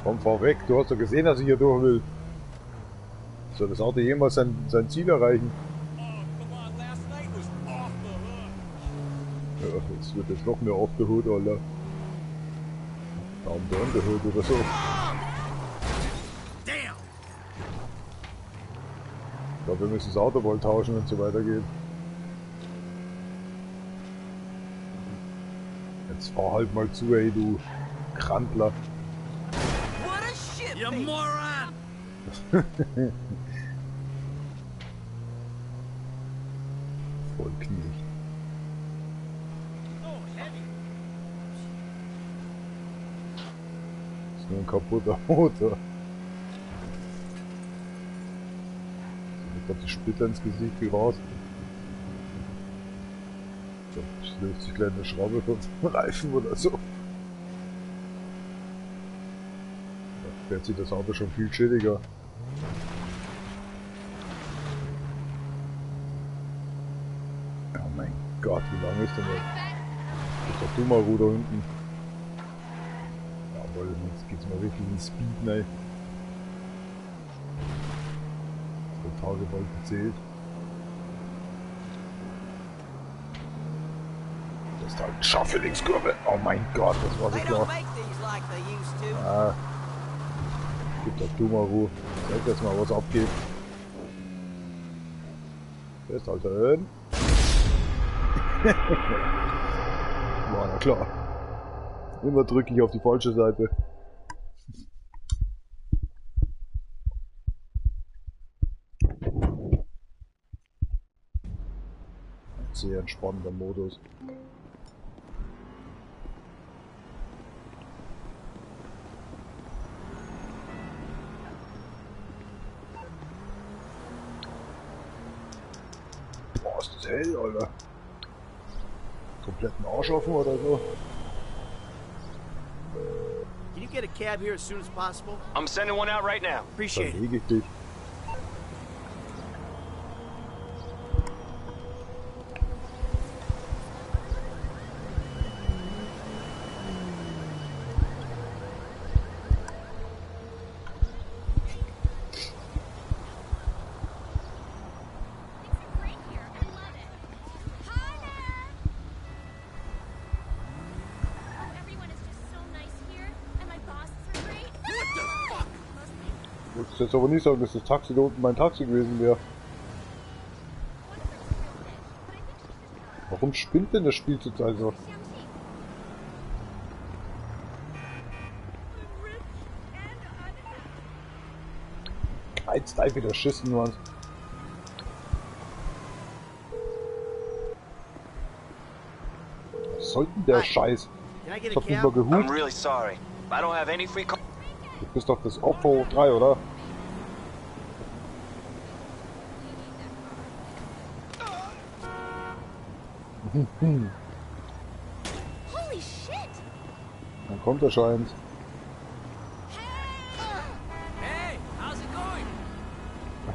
Komm, fahr weg, du hast doch gesehen, dass ich hier durch will. Soll das Auto jemals sein Ziel erreichen? Ja, jetzt wird jetzt noch mehr off the hood, Alter. Down the hood oder so. Ich glaube, wir müssen das Auto wohl tauschen, wenn es so weitergeht. Jetzt fahr halt mal zu, ey, du Krantler. You moron! Voll knieg. Ist nur ein kaputter Motor. Ich hab die Splitter ins Gesicht geraust. So, löst sich gleich eine Schraube vom Reifen oder so. Da fährt sich das Auto schon viel chilliger. Oh mein Gott, wie lang ist denn das? Das ist doch Dummeru da unten. Jawohl, jetzt geht's mal wirklich in Speed, ne? Der Tageball gezählt. Das ist halt eine scharfe Linkskurve. Oh mein Gott, das war so klar. Ah. Gibt doch Dummeru. Zeig jetzt mal, was abgeht. Festhalten. War na klar. Immer drücke ich auf die falsche Seite. sehr entspannender Modus. Boah, ist das hell, Alter. Kompletten Arsch offen oder so. Can you get a cab here as soon as possible? I'm sending one out right now. Appreciate it. Verlege ich dich. Ich muss jetzt aber nicht sagen, dass das Taxi da unten mein Taxi gewesen wäre. Warum spinnt denn das Spiel zurzeit so? Jetzt wieder schissen, Mann. Was soll denn der Scheiß? Ich hab mich mal gehupt. I'm really sorry. I don't have any free car. Du bist doch das Oppo 3, oder? Holy shit! Dann kommt er schon eins. Hey, how's it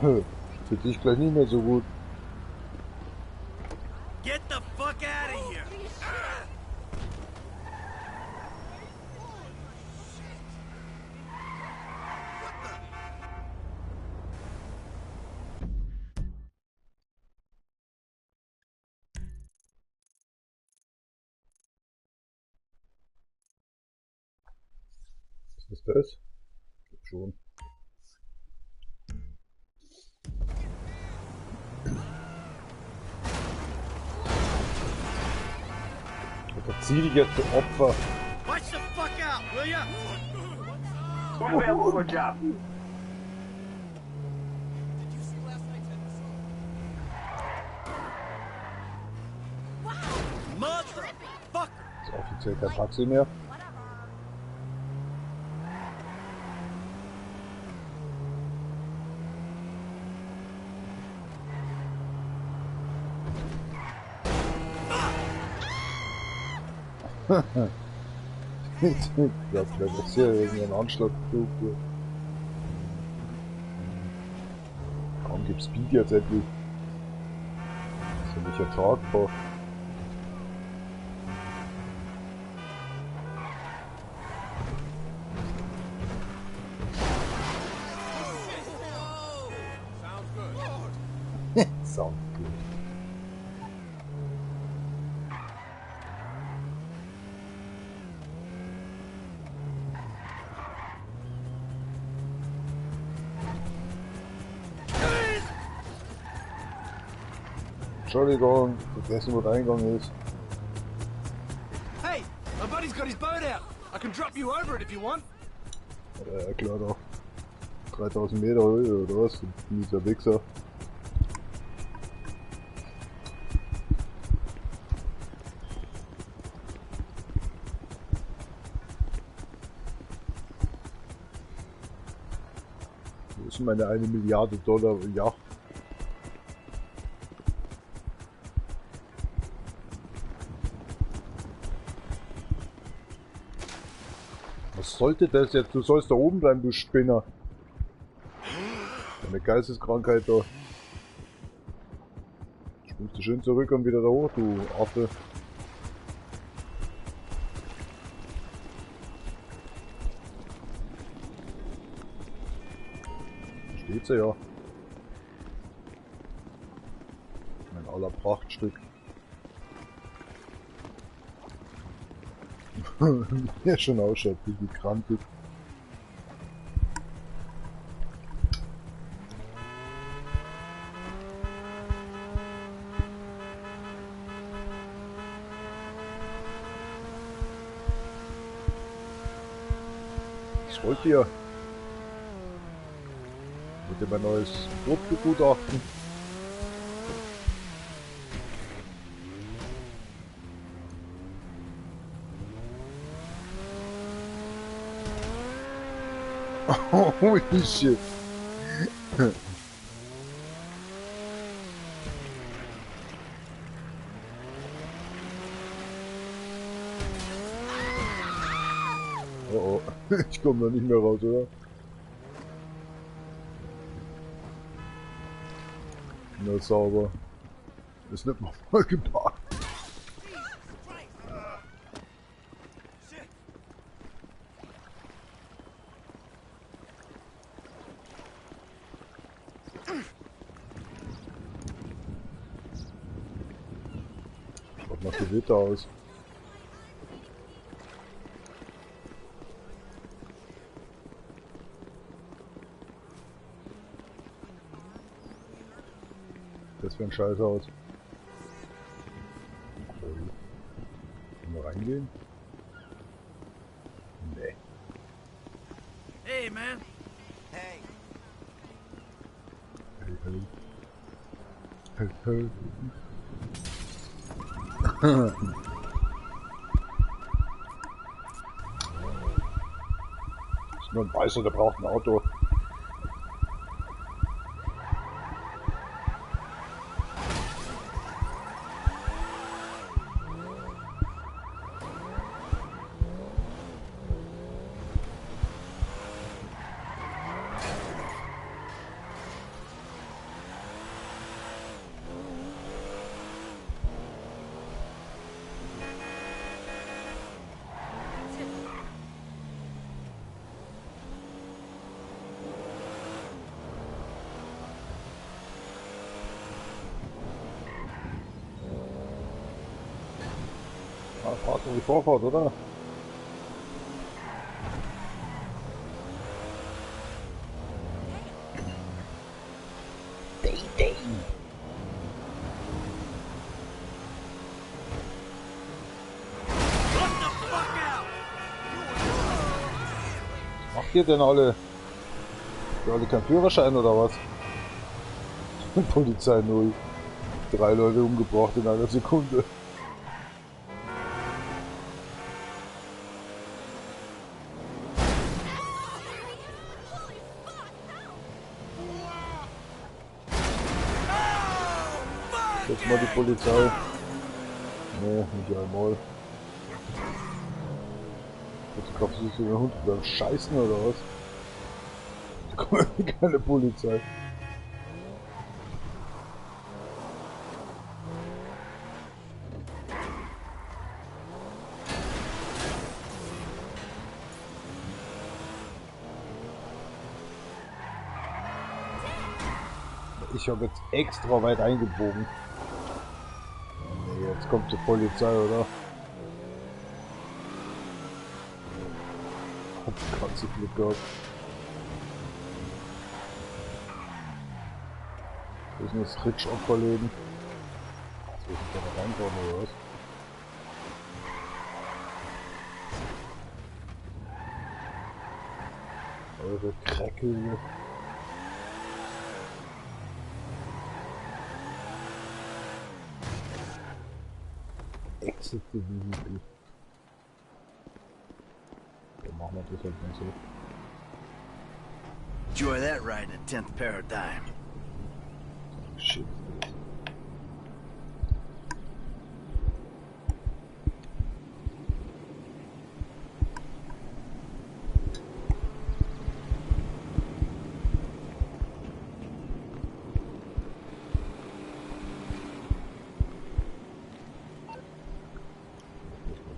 going? Für dich gleich nicht mehr so gut. Get the fuck out of here! Was ist das? Geht schon. Da zieh dich jetzt zu Opfer. Watch the fuck out, will ya? What's available for a job? Motherfucker! Ist offiziell kein Taxi mehr. Ich glaube, da ist hier irgendein Anschlagflug. Kaum gibt Speed jetzt endlich. Das ist ja nicht ertragbar. Sounds good. Entschuldigung, vergessen, wo der Eingang ist. Hey, my buddy's got his boat out. I can drop you over it if you want. Ja, klar doch. 3000 Meter Höhe oder was? Dieser Wichser. Wo ist meine 1 Milliarde Dollar Yacht? Was sollte das jetzt? Du sollst da oben bleiben, du Spinner. Eine Geisteskrankheit da. Springst du schön zurück und wieder da hoch, du Affe. Steht sie ja. Mein aller Prachtstück. Wie er schon ausschaut, wie die krantig. Was wollt ihr? Wollt ihr mein neues Boot begutachten? Holy shit. Oh, ich komme da nicht mehr raus, oder? Na sauber. Ist nicht mal voll geparkt. Schaut nach Gewitter aus. Das für ein Scheißhaus. Okay. Können wir reingehen? Nee. Hey, man. Hey. Hey, hey. Hey, hey. Ist nur ein Weißer, der braucht ein Auto. Fahrt um die Vorfahrt, oder? Was macht ihr denn alle? Habt ihr alle keinen Führerschein oder was? Polizei 0. 3 Leute umgebracht in einer Sekunde. Jetzt mal die Polizei. Nee, nicht einmal. Jetzt glaubst du, so ein Hund beim Scheißen oder was? Da kommt keine Polizei. Ich habe jetzt extra weit eingebogen. Nee, jetzt kommt die Polizei, oder? Hab grad so Glück gehabt. Wo ist denn das Ritsch-Opferleben? Jetzt will ich da noch reinkommen, oder was? Eure Kreckel hier. Exit the vehicle. Dann machen wir das halt nicht so. Enjoy that ride in 10th Paradigm. Shit.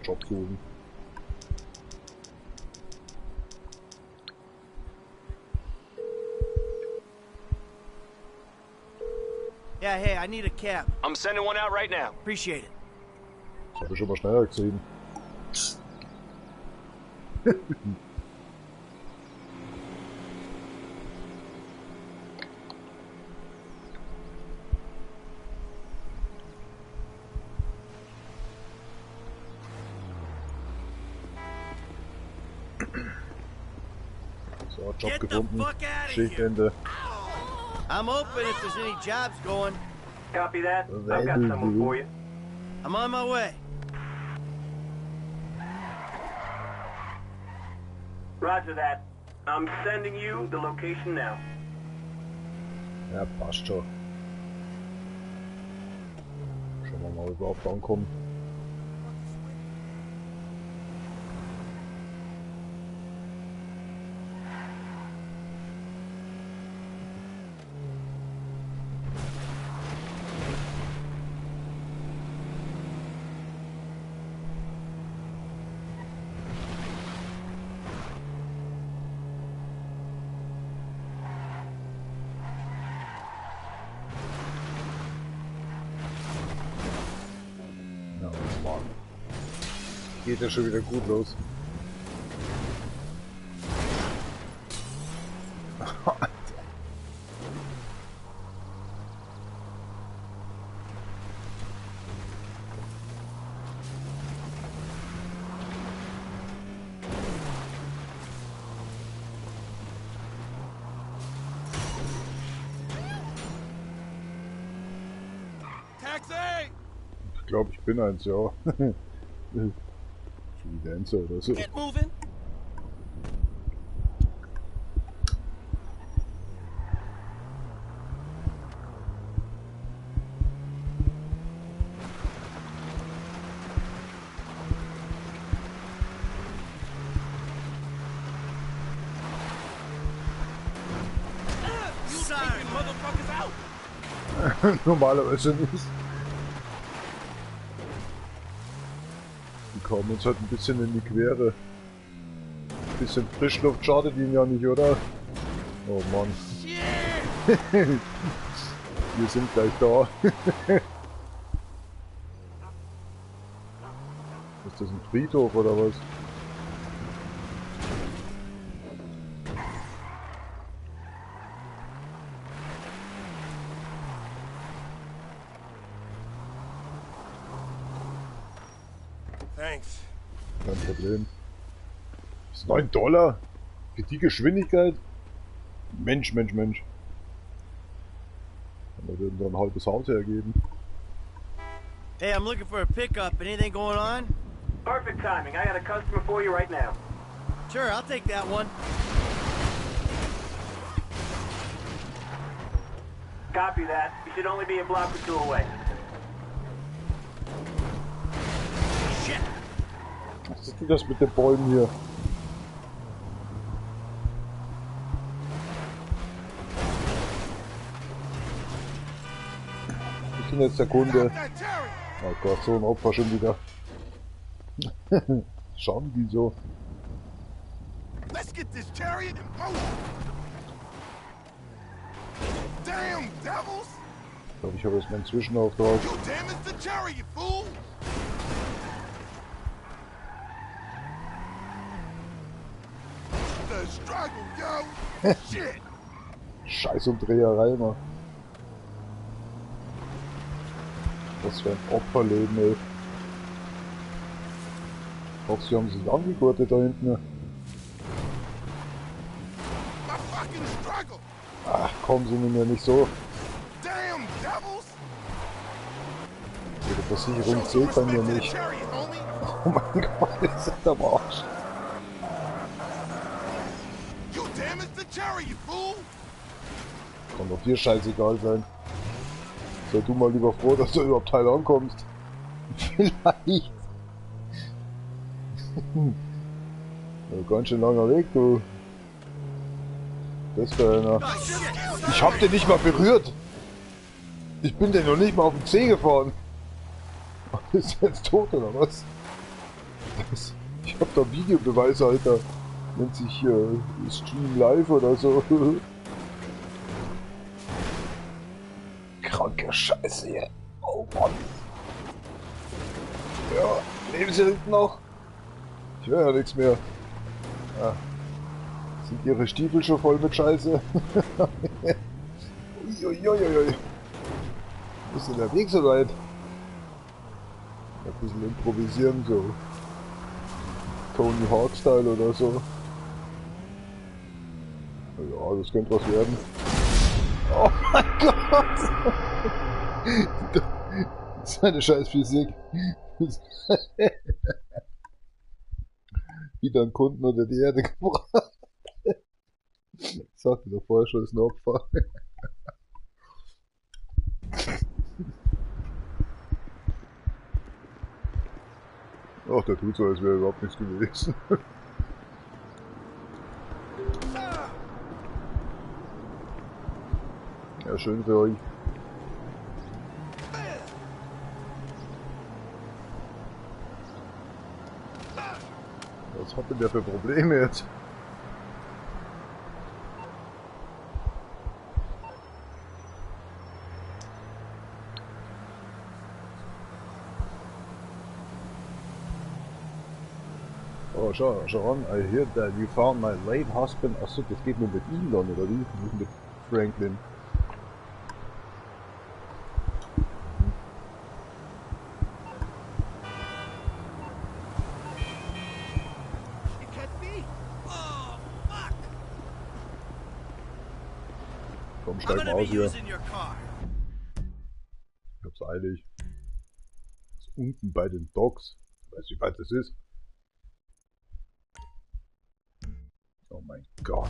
Job suchen. Yeah, hey, I need a cab. I'm sending one out right now. Appreciate it. Das habe ich schon mal schneller gesehen. So, Job gefunden. Schichtende. I'm open if there's any jobs going. Copy that. I've got someone for you. I'm on my way. Roger that. I'm sending you the location now. Ja, passt schon. Schauen wir mal, ob wir überhaupt ankommen. Geht ja schon wieder gut los. Taxi! Ich glaube, ich bin eins, ja. Dancer oder so. Get moving. Normalerweise nicht. Die kommen uns halt ein bisschen in die Quere. Ein bisschen Frischluft schadet ihnen ja nicht, oder? Oh Mann. Wir sind gleich da. Ist das ein Friedhof oder was? Thanks. Kein Problem. Das ist $9 für die Geschwindigkeit. Mensch, Mensch, Mensch. Wir würden so ein halbes Haus hergeben. Hey, I'm looking for a pickup. Anything going on? Perfect timing. I got a customer for you right now. Sure, I'll take that one. Copy that. You should only be a block or two away. Shit! Was ist denn das mit den Bäumen hier? Ich bin jetzt der Kunde. Oh Gott, so ein Opfer schon wieder. Schauen die so. Let's get this chariot in motion. Damn devils! Ich glaube, ich habe jetzt meinen Zwischenauftrag. You damaged the chariot, fool! The struggle, yo! Shit! Scheiß Umdreherei, Mann. Was für ein Opferleben, ey. Ich hoffe, sie haben sich angegurtet da hinten. Ach, kommen Sie mir nicht so. Ihre Versicherung zählt bei mir nicht. Oh mein Gott, ist das am Arsch. Kann doch dir scheißegal sein. Sei du mal lieber froh, dass du überhaupt heil ankommst. Vielleicht. Ja, ganz schön langer Weg, du. Das wäre einer. Ich hab den nicht mal berührt. Ich bin den noch nicht mal auf den Zeh gefahren. Ist der jetzt tot oder was? Ich hab da Videobeweis, Alter. Nennt sich Stream Live oder so. Kranke Scheiße hier. Oh Mann. Ja, leben sie hinten noch? Ich höre ja nichts mehr. Ah. Sind ihre Stiefel schon voll mit Scheiße? Uiuiuiui. Wo ist denn der Weg so weit? Ein bisschen improvisieren, so Tony Hawk-Style oder so. Ja, das könnte was werden. Oh mein Gott! Das ist eine scheiß Physik. Wieder einen Kunden unter die Erde gebracht. sagte doch vorher schon, ist ein Opfer. Ach, der tut so, als wäre überhaupt nichts gewesen. Ja, schön für euch. Was hat denn der für Probleme jetzt? Oh, schau an, I hear that you found my late husband. Achso, das geht nur mit ihm dann, oder wie? Nicht mit Franklin. Komm, steig mal aus hier. Ich hab's eilig. Das ist unten bei den Docks. Ich weiß nicht, wie weit das ist. Oh mein Gott.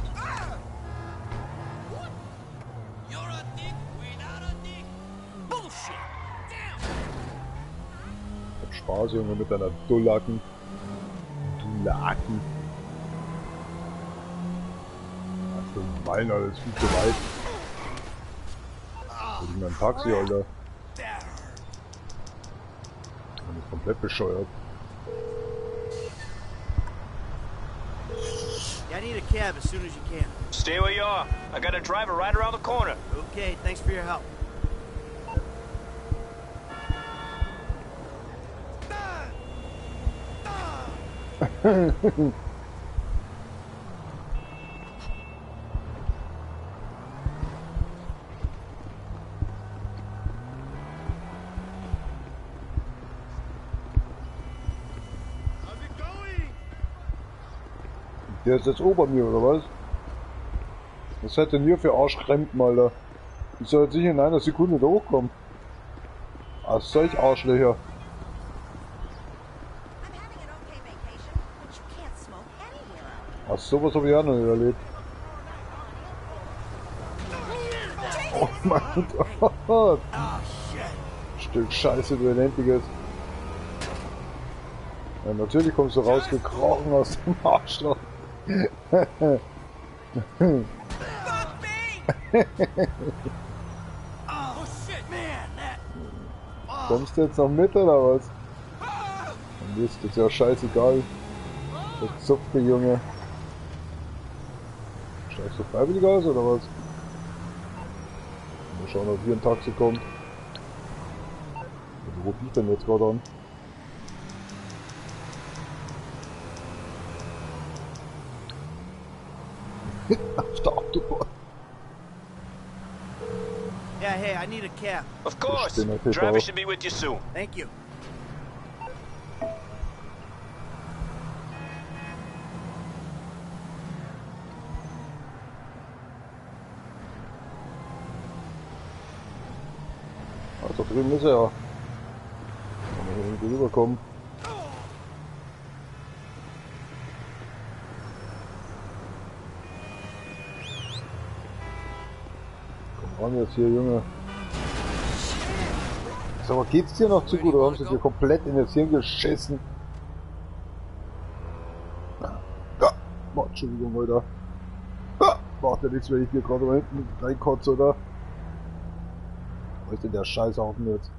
Hab Spaß, Junge, mit deiner Dullaken. Dullaken. 5 Meilen, alles viel zu weit. Ich bin ein Taxi, Alter. Ich bin komplett bescheuert. I need a cab as soon as you can. Stay where you are. I got a driver right around the corner. Okay, thanks for your help. Der ist jetzt ober mir, oder was? Was seid denn hier für Arschkrempen, Alter? Ich soll jetzt nicht in einer Sekunde da hochkommen. Ah, solch Arschlöcher. Ach, sowas habe ich auch noch nicht erlebt. Oh mein Gott! Stück Scheiße, du Elendiges. Ja, natürlich kommst du rausgekrochen aus dem Arschloch. Kommst du jetzt noch mit oder was? Dann ist das ja scheißegal. Der Zupfe, Junge. Steigst du freiwillig aus oder was? Mal schauen, ob hier ein Taxi kommt. Wo rufe ich denn jetzt gerade an? Auf der Autobahn. Yeah, hey, I need a cab. Of course. Driver should be with you soon. Thank you. Also drüben ist er ja. Kann man irgendwie rüberkommen. Komm ran jetzt hier, Junge. Sag mal, geht's dir noch zu gut oder haben sie dir komplett in das Hirn geschissen? Ja, oh, Entschuldigung, Alter. Macht ja nichts, wenn ich hier gerade mal hinten reinkotze, oder? Wo ist denn der Scheißhaufen jetzt?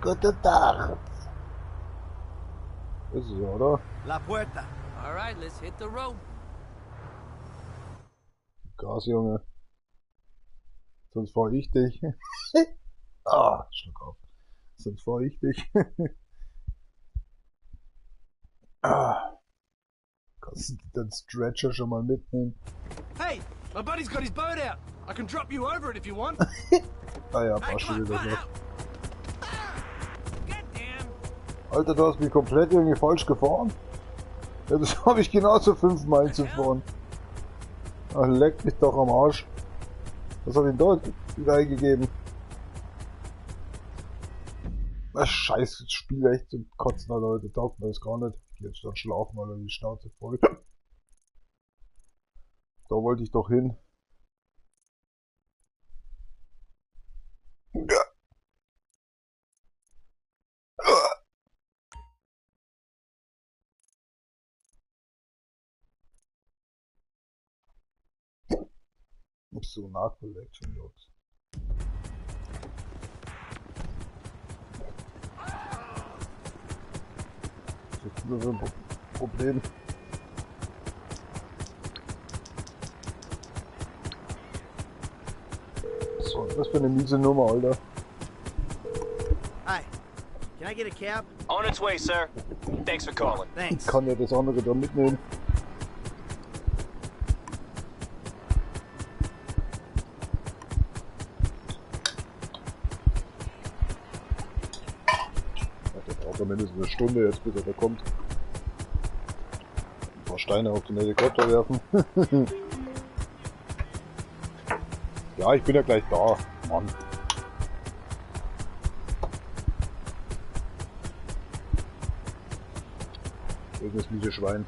Guten Tag! Das ist es, oder? La puerta. All right, let's hit the road. Gas, Junge. Sonst fahr ich dich. Ah, Schluck auf. Sonst fahr ich dich. Ah. Kannst du den Stretcher schon mal mitnehmen? Hey, my buddy's got his boat out. I can drop you over it if you want. Ah ja, passt schon wieder noch. Alter, du hast mich komplett irgendwie falsch gefahren. Ja, das habe ich genauso 5 Meilen zu fahren. Ach, leck mich doch am Arsch. Was hab ich denn dort wieder eingegeben? Na scheiße, das Spiel echt zum Kotzen, Alter, heute taugt mir das gar nicht. Ich geh jetzt dann schlafen, Alter, die Schnauze voll. Da wollte ich doch hin. So Narco-Collection, Jungs. Das ist nur so ein Problem. So, was für eine miese Nummer, Alter. Hi. Can I get a cab? On its way, sir. Thanks for calling. Thanks. Ich kann ja das andere da mitnehmen. Der braucht ja mindestens eine Stunde jetzt, bis er da kommt. Ein paar Steine auf den Helikopter werfen. Ja, ich bin ja gleich da. Mann. Das miese Schwein.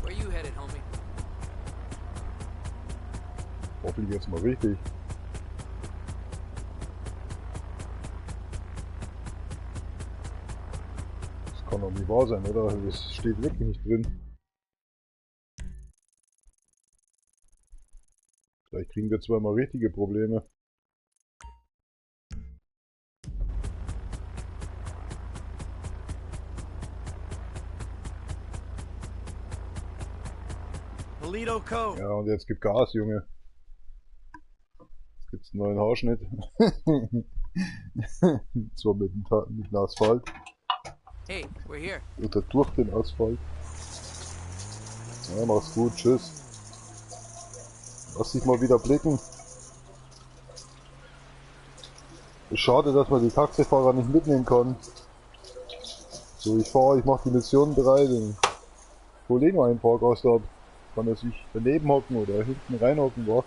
Where you headed, homie? Hoffentlich jetzt mal richtig. Das kann doch nicht wahr sein, oder? Das steht wirklich nicht drin. Vielleicht kriegen wir zweimal richtige Probleme. Toledo Cove. Ja, und jetzt gibt Gas, Junge. Jetzt gibt's einen neuen Haarschnitt. Zwar mit dem Asphalt. Hey, we're here. Oder durch den Asphalt. Ja, mach's gut, tschüss. Lass dich mal wieder blicken. Ist schade, dass man die Taxifahrer nicht mitnehmen kann. So, ich mach die Mission bereit und hol eh noch einen Fahrgast ab. Kann er sich daneben hocken oder hinten reinhocken, wa?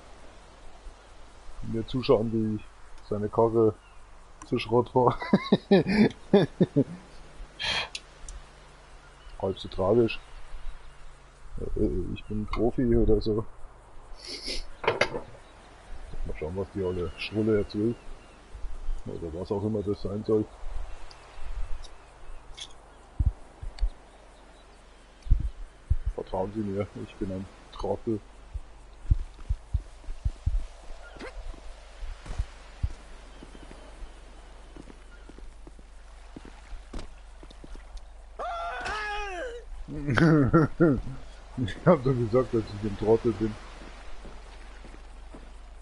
Und mir zuschauen, wie ich seine Karre zu Schrott fahre. Halb so tragisch. Ich bin Profi oder so. Mal schauen, was die alle Schrulle jetzt will. Oder was auch immer das sein soll. Vertrauen Sie mir, ich bin ein Trottel. Ich hab doch gesagt, dass ich ein Trottel bin.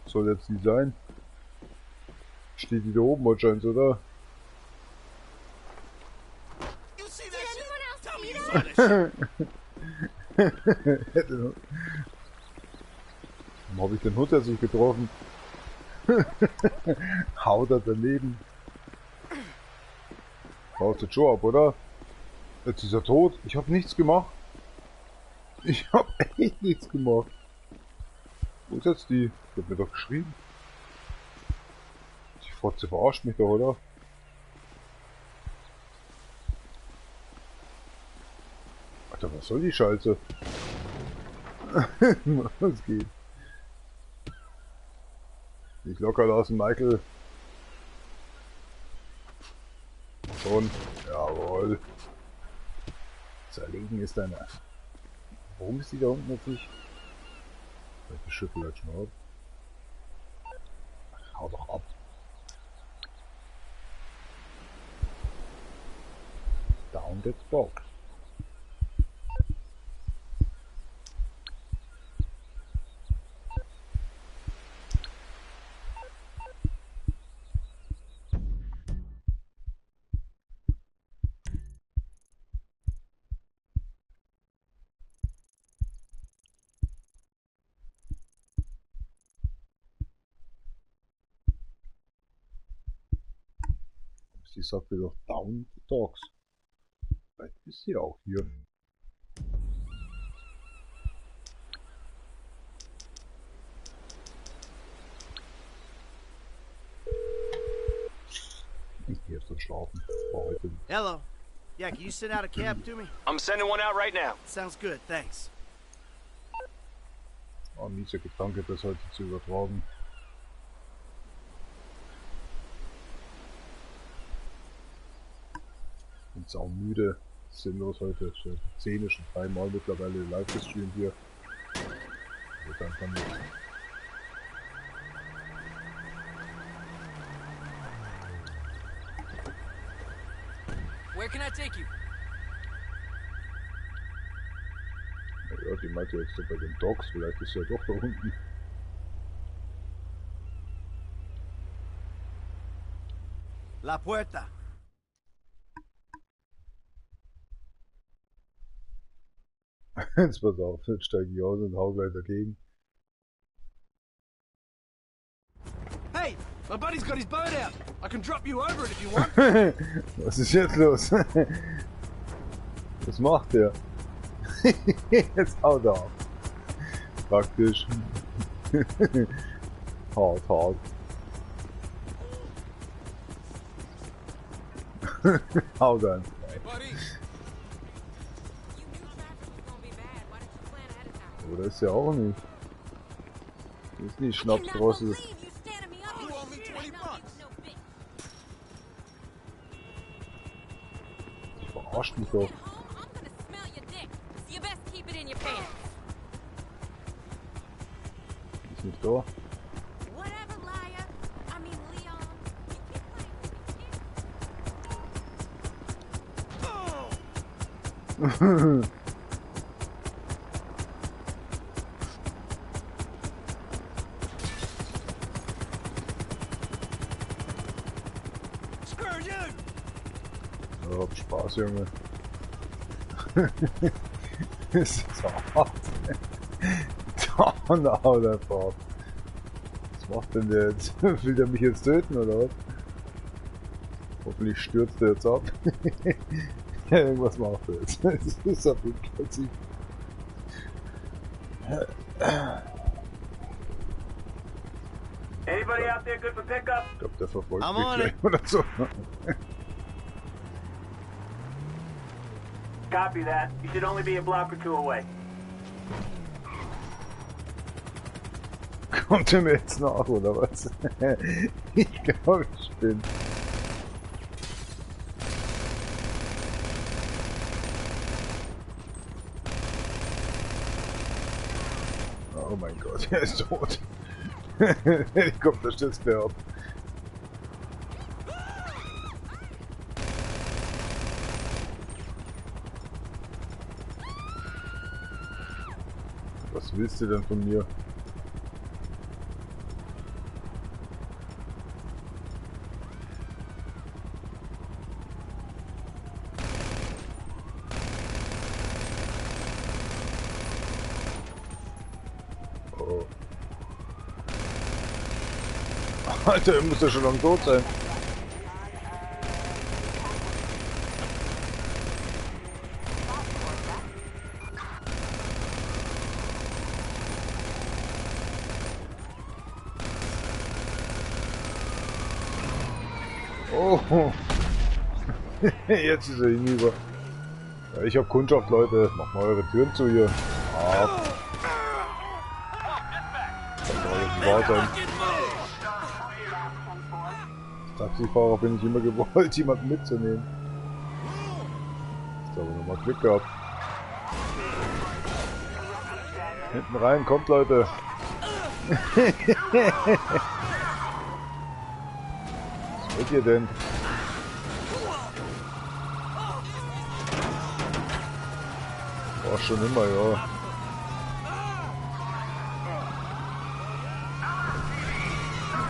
Soll jetzt die sein? Steht die da oben wahrscheinlich, oder? Warum habe ich den Hund sich getroffen? Haut er daneben. Haut der Joe ab, oder? Jetzt ist er tot. Ich habe nichts gemacht. Ich habe echt nichts gemacht. Wo ist jetzt die? Die hat mir doch geschrieben. Die Fotze verarscht mich doch, oder? Alter, was soll die Scheiße? Was geht? Nicht locker lassen, Michael. Schon. Jawohl. Zerlegen ist deine. Warum ist die da unten jetzt nicht? Welche Schiffe jetzt schon ab? Hau doch ab. Down gets boxed. Sie sagte doch Down the Dogs. Vielleicht ist sie auch hier. Ich gehe jetzt das schlafen. Hello. Yeah, can you send out a cab to me? I'm sending one out right now. Sounds good, thanks. Oh, mieser Gedanke, das heute zu übertragen. Bin saumüde. Sinnlos heute. 10 ist schon 3-mal mittlerweile live gestreamt hier. Und dann kann ich. Where can I take you? Ja, die meinte jetzt so bei den Dogs, vielleicht ist ja doch da unten. La puerta. Jetzt pass auf, jetzt steige ich aus und hau gleich dagegen. Hey, my buddy's got his boat out. I can drop you over it if you want. Was ist jetzt los? Was macht der? Jetzt haut er ab. Praktisch. Hart. Haut an. Oder ist ja auch nicht. Ist nicht Schnapsdrossel. Verarscht mich doch. Ist nicht da. Ja, hab Spaß, Junge. Das ist hart. Da haut er drauf. Was macht denn der jetzt? Will der mich jetzt töten oder was? Hoffentlich stürzt er jetzt ab. Irgendwas macht er jetzt. Das ist ja plötzlich. Anybody out there good for pickup? Ich glaube, der verfolgt mich gleich oder so. Copy that. You should only be a block or two away. Kommt er mir jetzt nach, oder was? Ich glaube, ich bin. Oh mein Gott, er ist tot. Helikopter stürzt der ab. Was willst du denn von mir? Oh. Alter, er muss ja schon lang tot sein. Oh, jetzt ist er hinüber. Ja, ich hab Kundschaft, Leute. Macht mal eure Türen zu hier. Ab. Kann doch alles wahr sein. Als Taxifahrer bin ich immer gewollt, jemanden mitzunehmen. Ist aber nochmal Glück gehabt. Hinten rein, kommt Leute. Was wollt ihr denn? War schon immer, ja.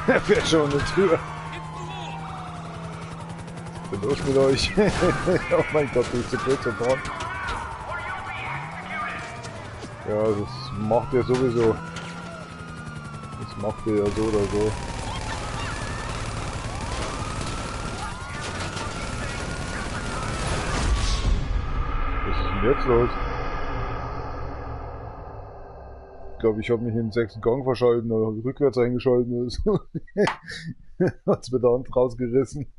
Er fährt schon eine Tür. Ich bin los mit euch. Oh mein Gott, du bist so blöd so dran. Ja, das macht ihr sowieso. Das macht ihr ja so oder so. Was ist denn jetzt los? Ich glaube, ich habe mich in den 6. Gang verschalten oder rückwärts eingeschalten oder so. Hat's mir da Hand rausgerissen.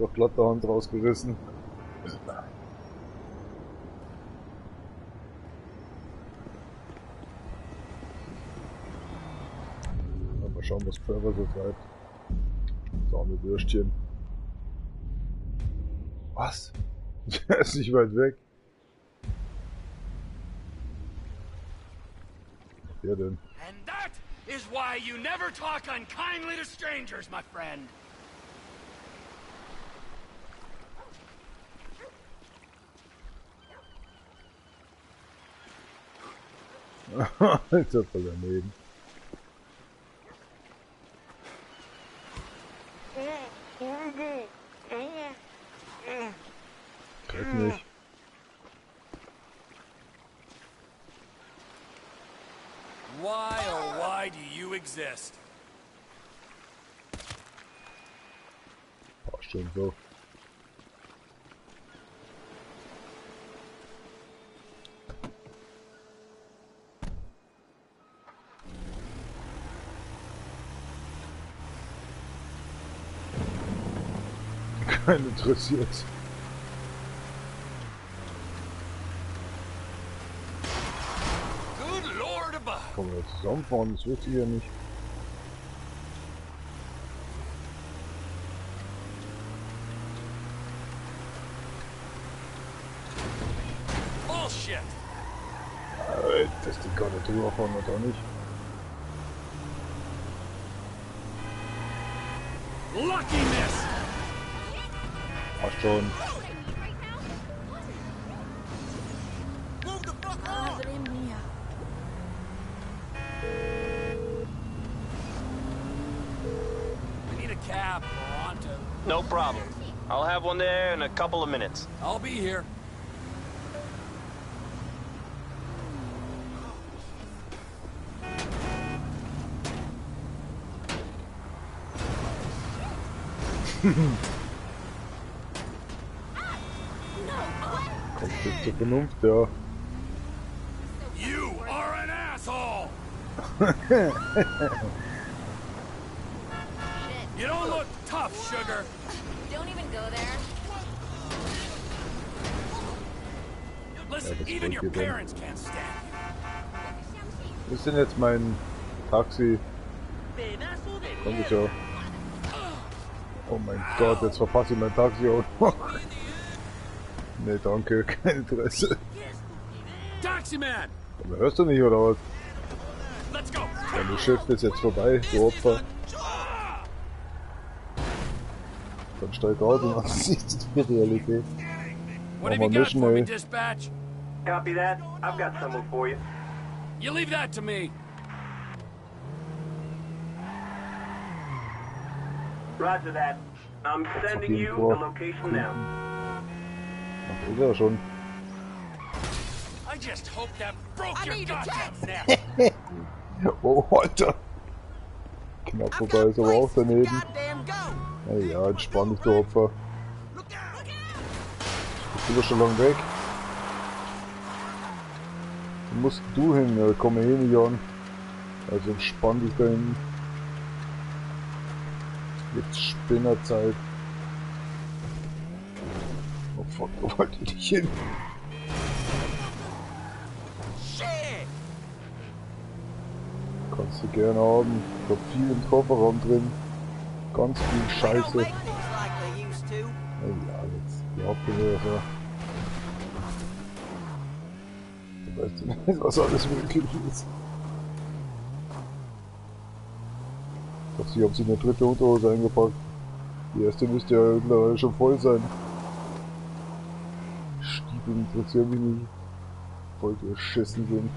doch glatt der Hand rausgerissen. Mal schauen, was Trevor so treibt. Das arme Würstchen. Was? Der ist nicht weit weg. Wer denn? And that is why you never talk unkindly to strangers, my friend. Alter, voll daneben. Krieg nicht. Why, oh why do you exist? Passt schon so. Keinen interessiert. Können wir zusammenfahren, das wusste ich ja nicht. Bullshit! Das die gar nicht drüber fahren oder nicht. Lucky miss! Passt schon. No problem. I'll have one there in a couple of minutes. I'll be here. Kommt jetzt zur Vernunft, ja. You are an asshole! You don't look tough, sugar. Don't even go there. Listen, even your parents can't stand you. Wo ist denn jetzt mein Taxi? Komm bitte. Oh mein Gott, jetzt verpasse ich mein Taxi auch noch. Nee, danke, kein Interesse. Taximan! Aber hörst du nicht, oder was? Dein Geschäft ist jetzt vorbei, du Opfer. Dann steig aus und dann siehst du die Realität. What have you got for me, dispatch? Copy that. I've got someone for you. You leave that to me. Roger that. I'm sending you the location now. Ach, ist er schon. I just hope that broke your goddamn neck. Oh, Alter. Knapp vorbei ist aber auch daneben. Ja, entspann dich, du Opfer. Bist du schon lang weg? Wo musst du hin? Ja, komm hier nicht an. Also entspann dich da hinten. Jetzt Spinnerzeit. Oh fuck, wo wollt ihr dich hin? Kannst du gerne haben. Ich hab viel im Kofferraum drin. Ganz viel Scheiße. Ja, jetzt glaubt ihr mir so. Du weißt nicht, was alles möglich ist. Ich dachte, sie haben sich eine dritte Unterhose eingepackt. Die erste müsste ja mittlerweile schon voll sein. Stiefel interessieren mich nicht. Voll geschissen sind.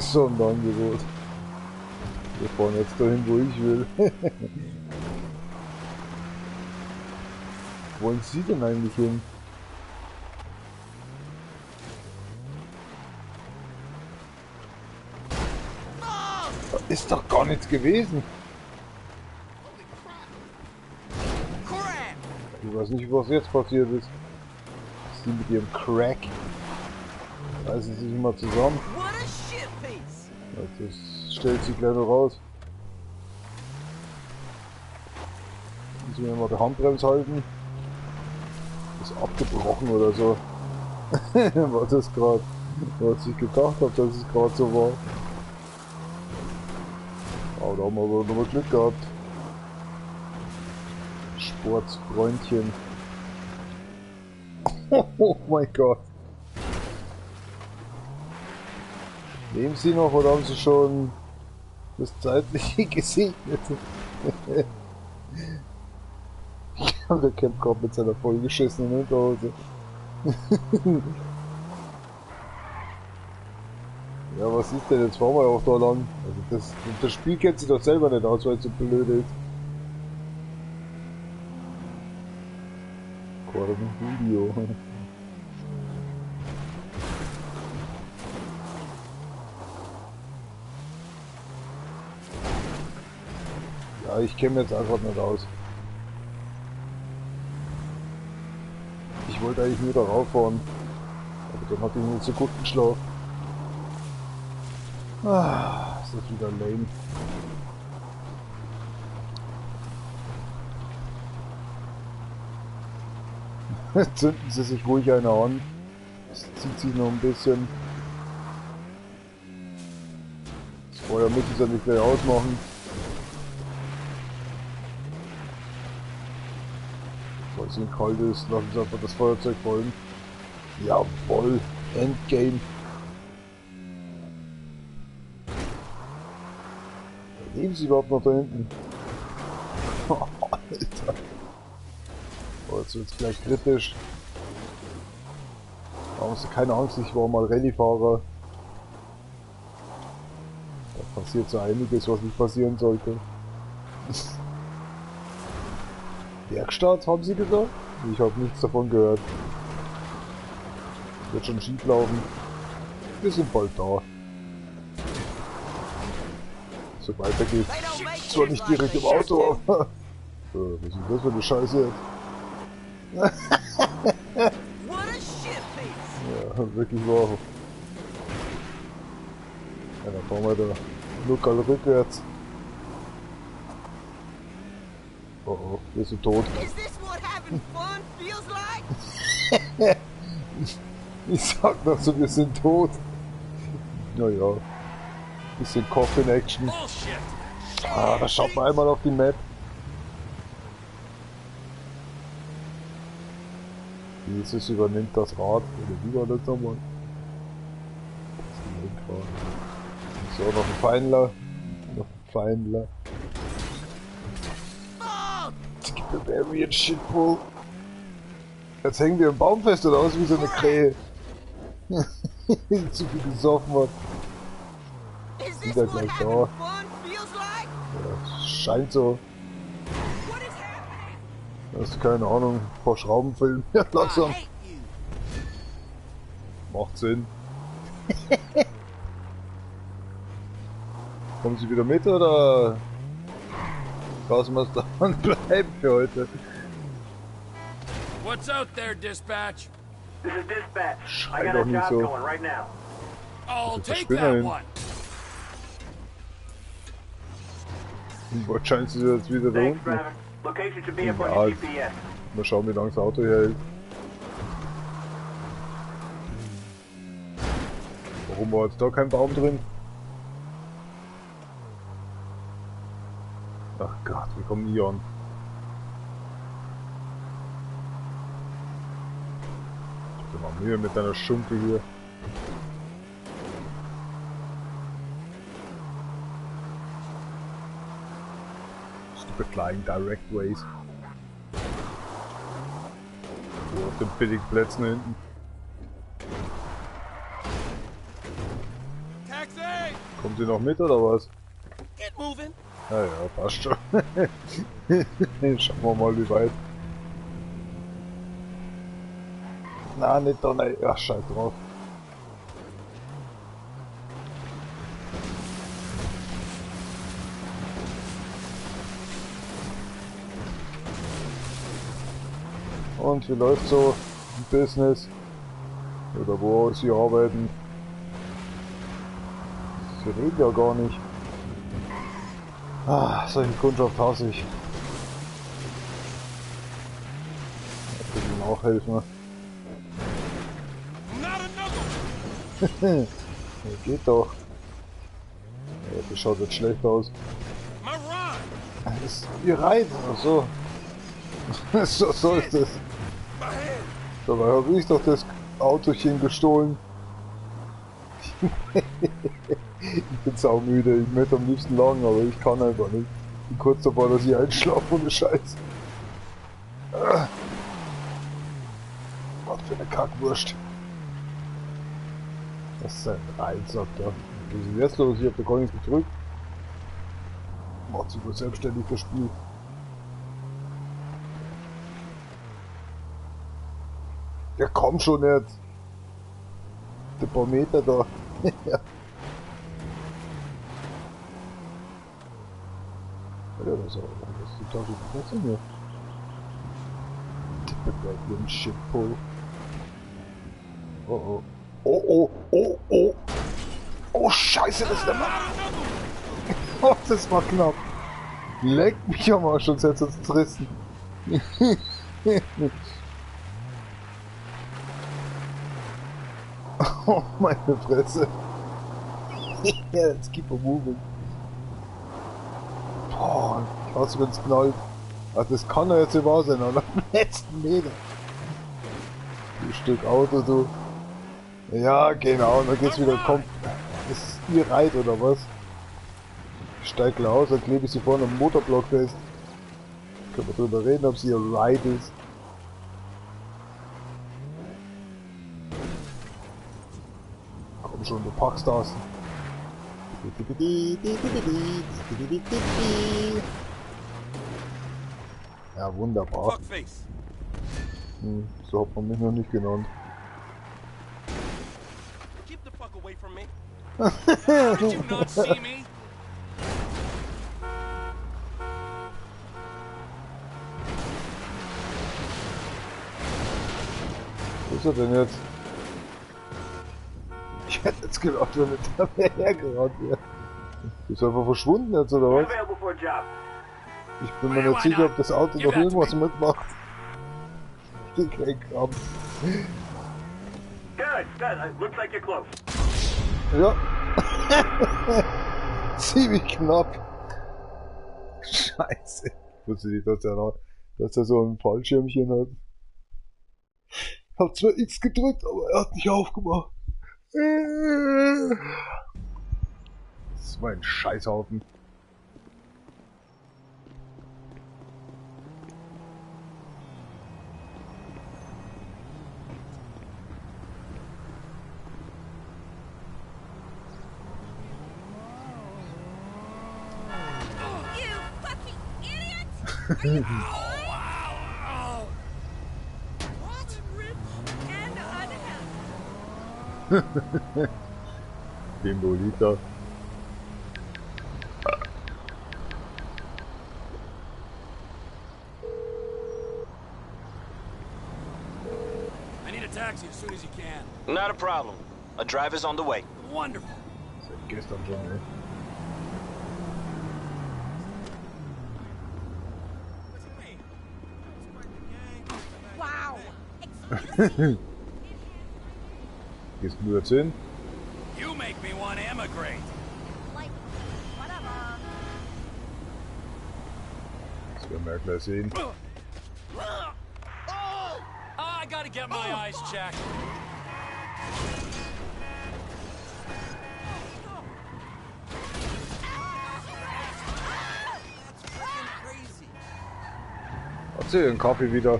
So ein Angebot. Wir fahren jetzt dahin, wo ich will. Wo wollen Sie denn eigentlich hin? Da ist doch gar nichts gewesen. Ich weiß nicht, was jetzt passiert ist. Sie mit ihrem Crack. Reißen sie sich mal zusammen. Das stellt sich gleich noch raus. ich mir mal die Handbremse halten. Ist abgebrochen oder so. War das gerade, was ich gedacht habe, dass es gerade so war. Aber da haben wir aber nochmal Glück gehabt. Sportsfreundchen. Oh mein Gott. Nehmen Sie noch oder haben Sie schon das Zeitliche gesegnet? Der kämpft gerade mit seiner vollgeschissenen Unterhose. Ja, was ist denn? Jetzt fahren wir auch da lang. Also das Spiel kennt sich doch selber nicht aus, weil es so blöd ist. Video. Ja, ich kenne jetzt einfach nicht aus. Ich wollte eigentlich nur darauf fahren, aber dann hatte ich nicht so guten Schlaf. Ah, ist das wieder lame. Zünden Sie sich ruhig eine an. Das zieht sich noch ein bisschen. Das Feuer müssen Sie ja nicht gleich ausmachen. Weil es Ihnen kalt ist, lassen Sie einfach das Feuerzeug fallen. Jawohl, Endgame. Leben Sie überhaupt noch da hinten? Alter. Oh, jetzt wird es gleich kritisch. Da haben Sie keine Angst, ich war mal Rallye-Fahrer. Da passiert so einiges, was nicht passieren sollte. Werkstatt, haben Sie gesagt? Ich habe nichts davon gehört. Wird schon schief laufen. Wir sind bald da. So weitergeht. Zwar nicht direkt im Auto, aber... was ist das für eine Scheiße jetzt? Ja, wirklich wahr. Ja, dann fahren wir da Nuckerl rückwärts. Oh oh, wir sind tot. Ich sag doch so, wir sind tot. Naja. Bisschen Coffin Action. Ah, da schaut man einmal auf die Map. Jesus übernimmt das Rad. Oder wie war das nochmal? So, noch ein Feindler. Noch ein Feindler. Barbarian Shitbull. Jetzt hängen wir im Baum fest oder aus wie so eine Krähe. Zu viel gesoffen hat. Wieder gleich da. Ja, scheint so. Das ist keine Ahnung, ein paar Schrauben füllen. Ja, langsam. Macht Sinn. Kommen Sie wieder mit oder lassen wir es davon bleiben für heute? What's out there, dispatch? This is dispatch. Schrei doch nicht so. Right now. I'll take that one. Wahrscheinlich ist er jetzt wieder da unten. Location should be up on Ja, your GPS. mal schauen, wie lange das Auto hier hält. Warum war jetzt da kein Baum drin? Ach Gott, wir kommen nie an. Ich hab mal Mühe mit deiner Schunke hier. Stupid flying direct ways. So, auf den billigen Plätzen hinten. Taxi! Kommen Sie noch mit oder was? Get moving. Ja, ja, passt schon. Schauen wir mal, wie weit. Na, nicht da, nein. Ach, scheiß drauf. Und wie läuft so im Business? Oder wo Sie arbeiten? Sie reden ja gar nicht. Ah, solche Kundschaft hasse ich. nachhelfen. Geht doch. Ja, das schaut jetzt schlecht aus. Das ist ihr Reit. Ach so. so ist das. Dabei habe ich doch das Autochen gestohlen. Ich bin saumüde. Ich möchte am liebsten lagen, aber ich kann einfach nicht. Ich bin kurz davor, dass ich einschlafe ohne Scheiß. Was für eine Kackwurst. Das ist ein Reiz, sagt er. Was ist jetzt los? Ich hab da gar nichts gedrückt. Macht sich wohl selbstständig das Spiel. Ja komm schon nicht. Der paar Meter da. Ja. Ja, das ist die Tasche besser hier. Tippebreak, Shitpo. Oh oh. Oh oh, oh oh. Oh scheiße, das ist der Mann. Oh, das war knapp. Leck mich am Arsch, sonst hätte es uns zerrissen. Oh meine Fresse. Ja, jetzt keep on moving. Boah, krass, wenn es knallt. Ach, das kann ja jetzt nicht wahr sein, aber am letzten Meter. Ein Stück Auto, du. Ja, genau, dann geht's wieder, kommt. Das ist ihr Reit oder was? Ich steig gleich aus, dann klebe ich sie vorne am Motorblock fest. Können wir drüber reden, ob sie ihr Reit ist. Komm schon, du packst das. Ja, wunderbar. So hat man mich noch nicht genannt. Wo ist er denn jetzt? Ich hätte jetzt gedacht, wenn er hergerannt wäre. Ist einfach verschwunden jetzt, oder was? Ich bin mir nicht sicher, ob das Auto noch irgendwas mitmacht. Kein Kram. Ja. Ziemlich knapp. Scheiße. Ich wusste nicht, dass er so ein Fallschirmchen hat. Ich hab zwar X gedrückt, aber er hat nicht aufgemacht. Das war ein Scheißhaufen. Bimbolita. I need a taxi as soon as you can. Not a problem. A driver's on the way. Wonderful. Seit gestern schon, ey. Gehst du jetzt hin? You make me want to emigrate. Das werden wir ja gleich sehen. I gotta get my eyes checked. Hat sie den Kaffee wieder?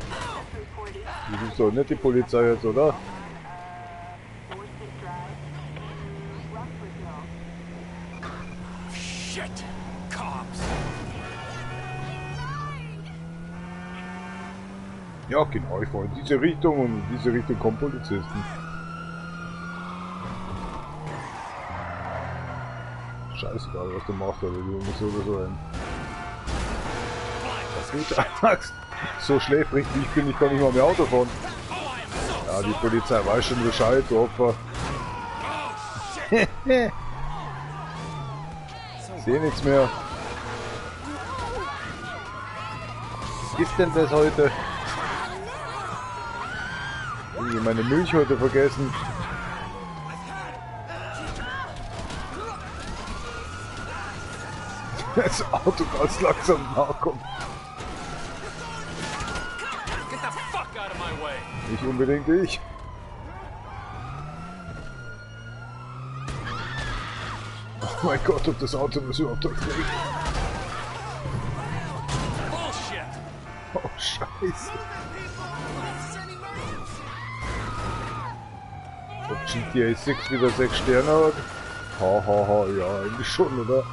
Die ist doch nicht die Polizei jetzt, oder? Shit! Cops! Ja, genau, ich fahre in diese Richtung und in diese Richtung kommen Polizisten. Scheißegal, was du machst, aber du musst so ein. Was geht? So schläfrig wie ich bin, ich kann nicht mal mehr Auto fahren. Ja, die Polizei weiß schon Bescheid, so Opfer. Ich sehe nichts mehr. Was ist denn das heute? Irgendwie meine Milch heute vergessen. Das Auto ganz langsam nachkommt. Nicht unbedingt ich. Oh mein Gott, ob das Auto das überhaupt trägt. Oh Scheiße. Ob GTA 6 wieder 6 Sterne hat? Hahaha, ja, eigentlich schon, oder?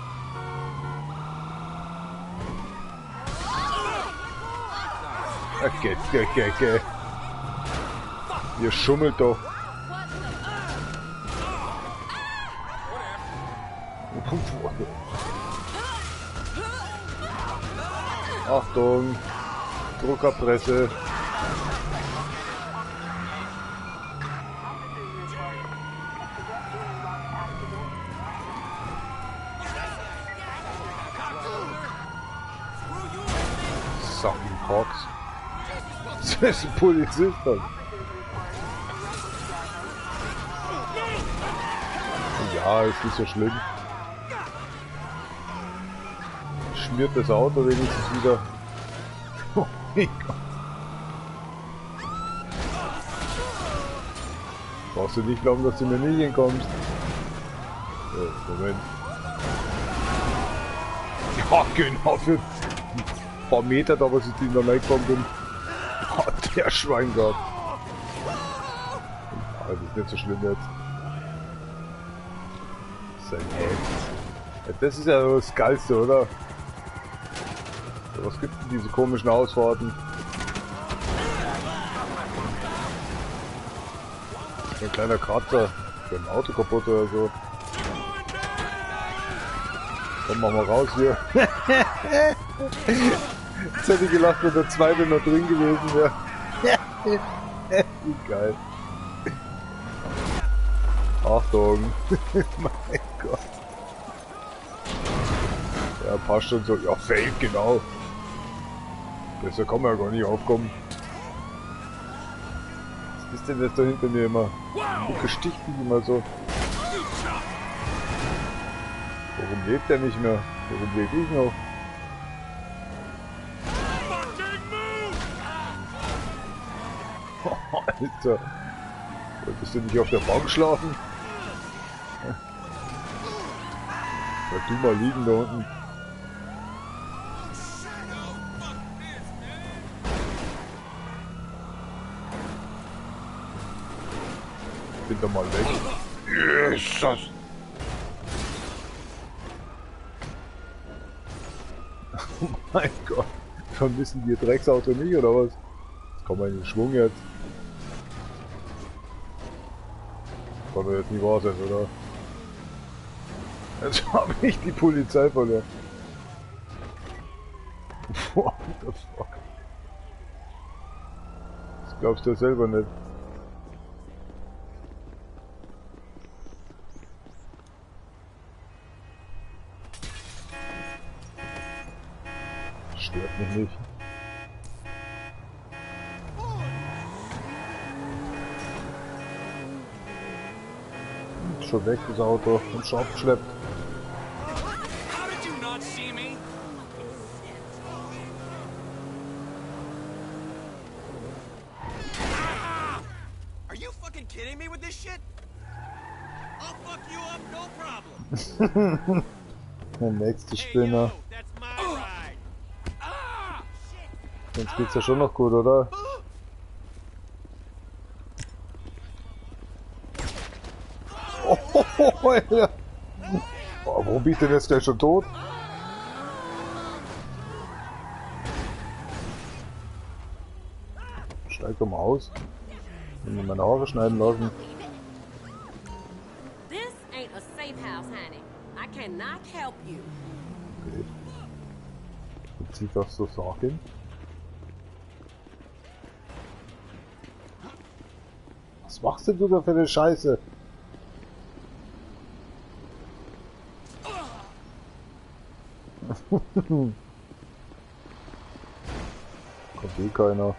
Okay. Ihr schummelt doch. Achtung! Druckerpresse! Sackenkox! Das ist ein Polizist dann. Ja, ist nicht so schlimm. Schmiert das Auto wenigstens wieder. Oh mein Gott. Brauchst du nicht glauben, dass du mir nicht hinkommst. Moment. Ja, genau, für ein paar Meter, da was ich in der Nähe gekommen bin. Oh, der Schweingott. Ja, das ist nicht so schlimm jetzt. Sein Hemd. Ja, das ist ja das Geilste, oder? Was gibt denn diese komischen Ausfahrten? Ein kleiner Kratzer. Für ein Auto kaputt oder so. Komm, mach mal raus hier. Jetzt hätte ich gelacht, wenn der zweite noch drin gewesen wäre. Wie geil. Achtung. Mein Gott. Ja, passt schon so. Ja, fake, genau. Besser kann man ja gar nicht aufkommen. Was ist denn jetzt da hinter mir immer? Du sticht mich immer so. Warum lebt er nicht mehr? Warum lebe ich noch? Oh, Alter. Wolltest du nicht auf der Bank schlafen? Bleib du mal liegen da unten. Bin doch mal weg. Jesus! Oh mein Gott. Vermissen die Drecksauto nicht, oder was? Jetzt kommen wir in den Schwung jetzt. Kann doch jetzt nicht wahr sein, oder? Jetzt habe ich die Polizei verloren. What the fuck? Das glaubst du ja selber nicht. Stört mich nicht. Schon weg, das Auto, und schon abgeschleppt. Are you fucking kidding me with this shit? I'll fuck you up, no problem. Der nächste Spinner. Jetzt geht's ja schon noch gut, oder? Oh, Alter. Oh, warum bin ich denn jetzt gleich schon tot? Steig doch mal aus. Ich will mir meine Haare schneiden lassen. This ain't a safe house, honey. I cannot help you. Okay. Jetzt sieht das so sagen. Was machst denn du da für eine Scheiße? Kommt eh keiner.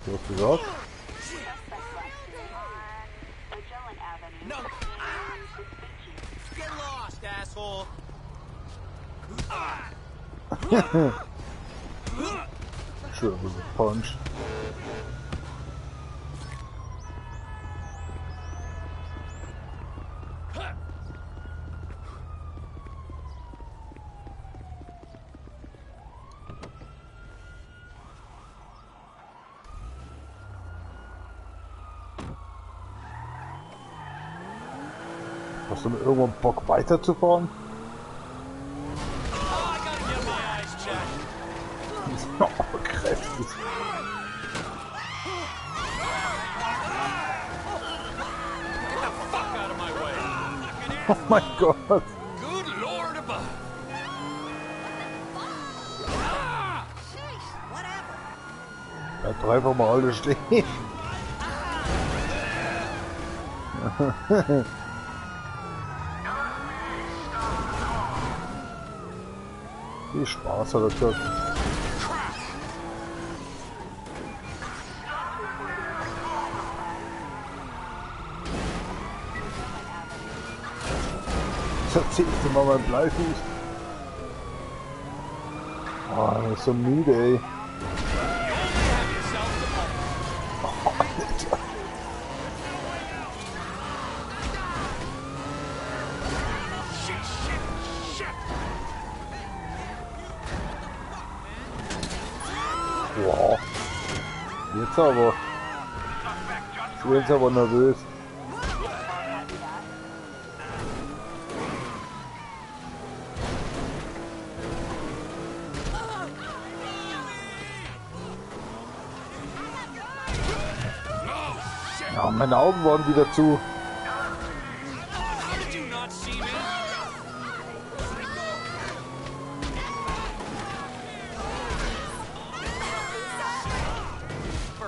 Du hast gesagt? No. Get lost, asshole. Sure, with a punch. Hast du irgendwann Bock weiterzufahren? Oh, kräftig. Oh mein Gott. Good Lord above. Bleibt doch einfach mal alle stehen. Viel Spaß hat er gesagt. Das erzählst du mal mein Bleifuß. Oh, er ist so müde, ey. Oh, Alter. Wow. Jetzt aber. Ich bin jetzt aber nervös. Ja, meine Augen waren wieder zu.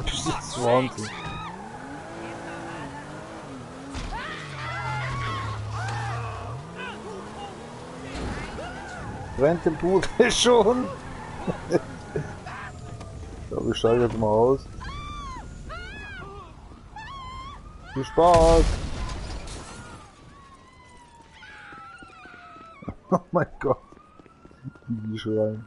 Das ist Wahnsinn. Brennt im Blut schon. So, ich steige jetzt mal aus. Viel Spaß! Oh mein Gott! Die schreien.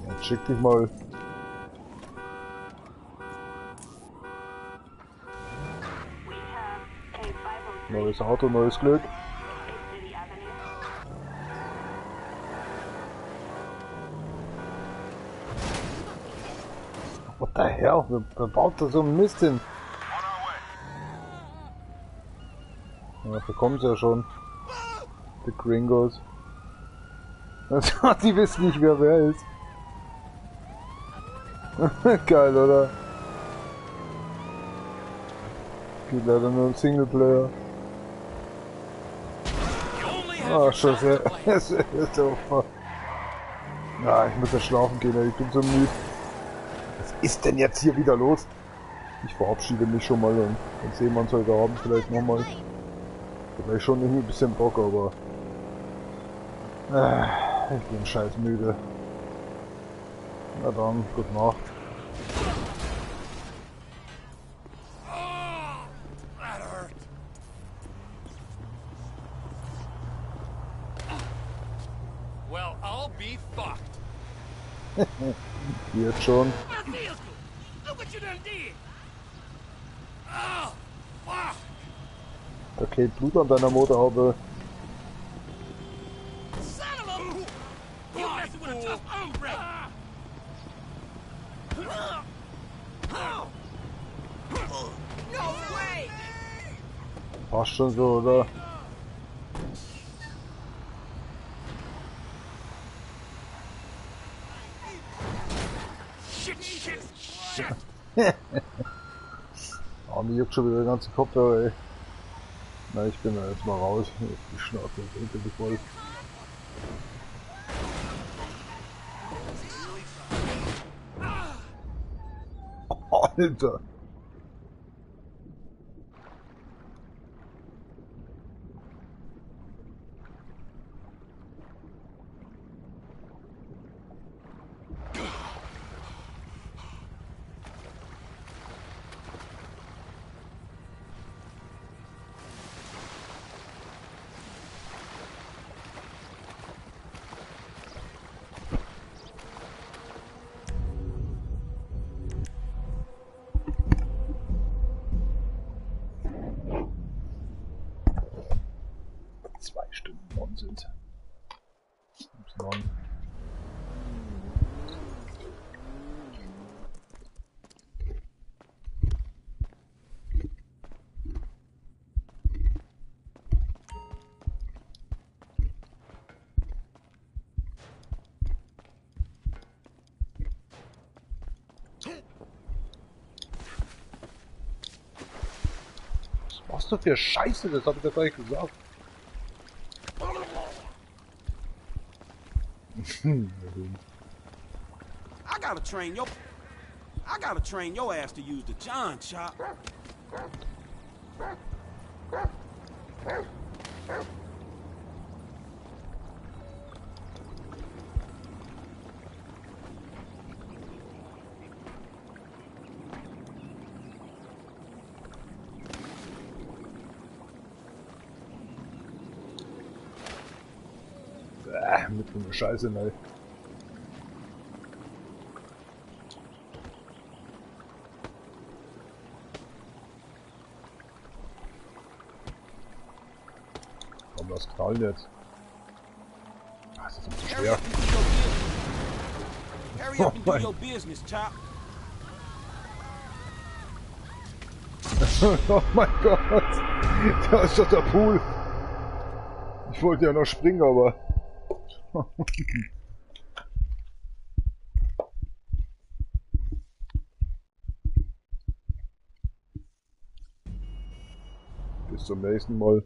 Ja, schick dich mal. Neues Auto, neues Glück. What the hell? Wer baut da so einen Mist hin? Ja, da kommen sie ja schon. Die Gringos. Die wissen nicht, wer ist. Geil, oder? Geht leider nur im Singleplayer. Ah, scheiße. Ja, ich muss ja schlafen gehen, ey. Ich bin so müde. Was ist denn jetzt hier wieder los? Ich verabschiede mich schon mal und dann sehen wir uns heute Abend vielleicht nochmal. Vielleicht schon irgendwie ein bisschen Bock, aber ich bin scheiß müde. Na dann, gute Nacht. Well, I'll be fucked. Jetzt schon. Okay, Blut an deiner Motorhaube. Passt schon so, oder? Oh, mir juckt schon wieder der ganze Kopfhörer, ey. Na, ich bin da jetzt mal raus. Die Schnauze ist endlich voll. Alter! 2 Stunden Nonsens. Was ist das für Scheiße? Das hab ich doch gleich gesagt. I gotta train your ass to use the John chop. Mit so einer Scheiße, ne? Komm, das knallt jetzt. Ah, das ist so schwer. Oh mein. Oh mein Gott! Da ist doch der Pool! Ich wollte ja noch springen, aber... Bis zum nächsten Mal.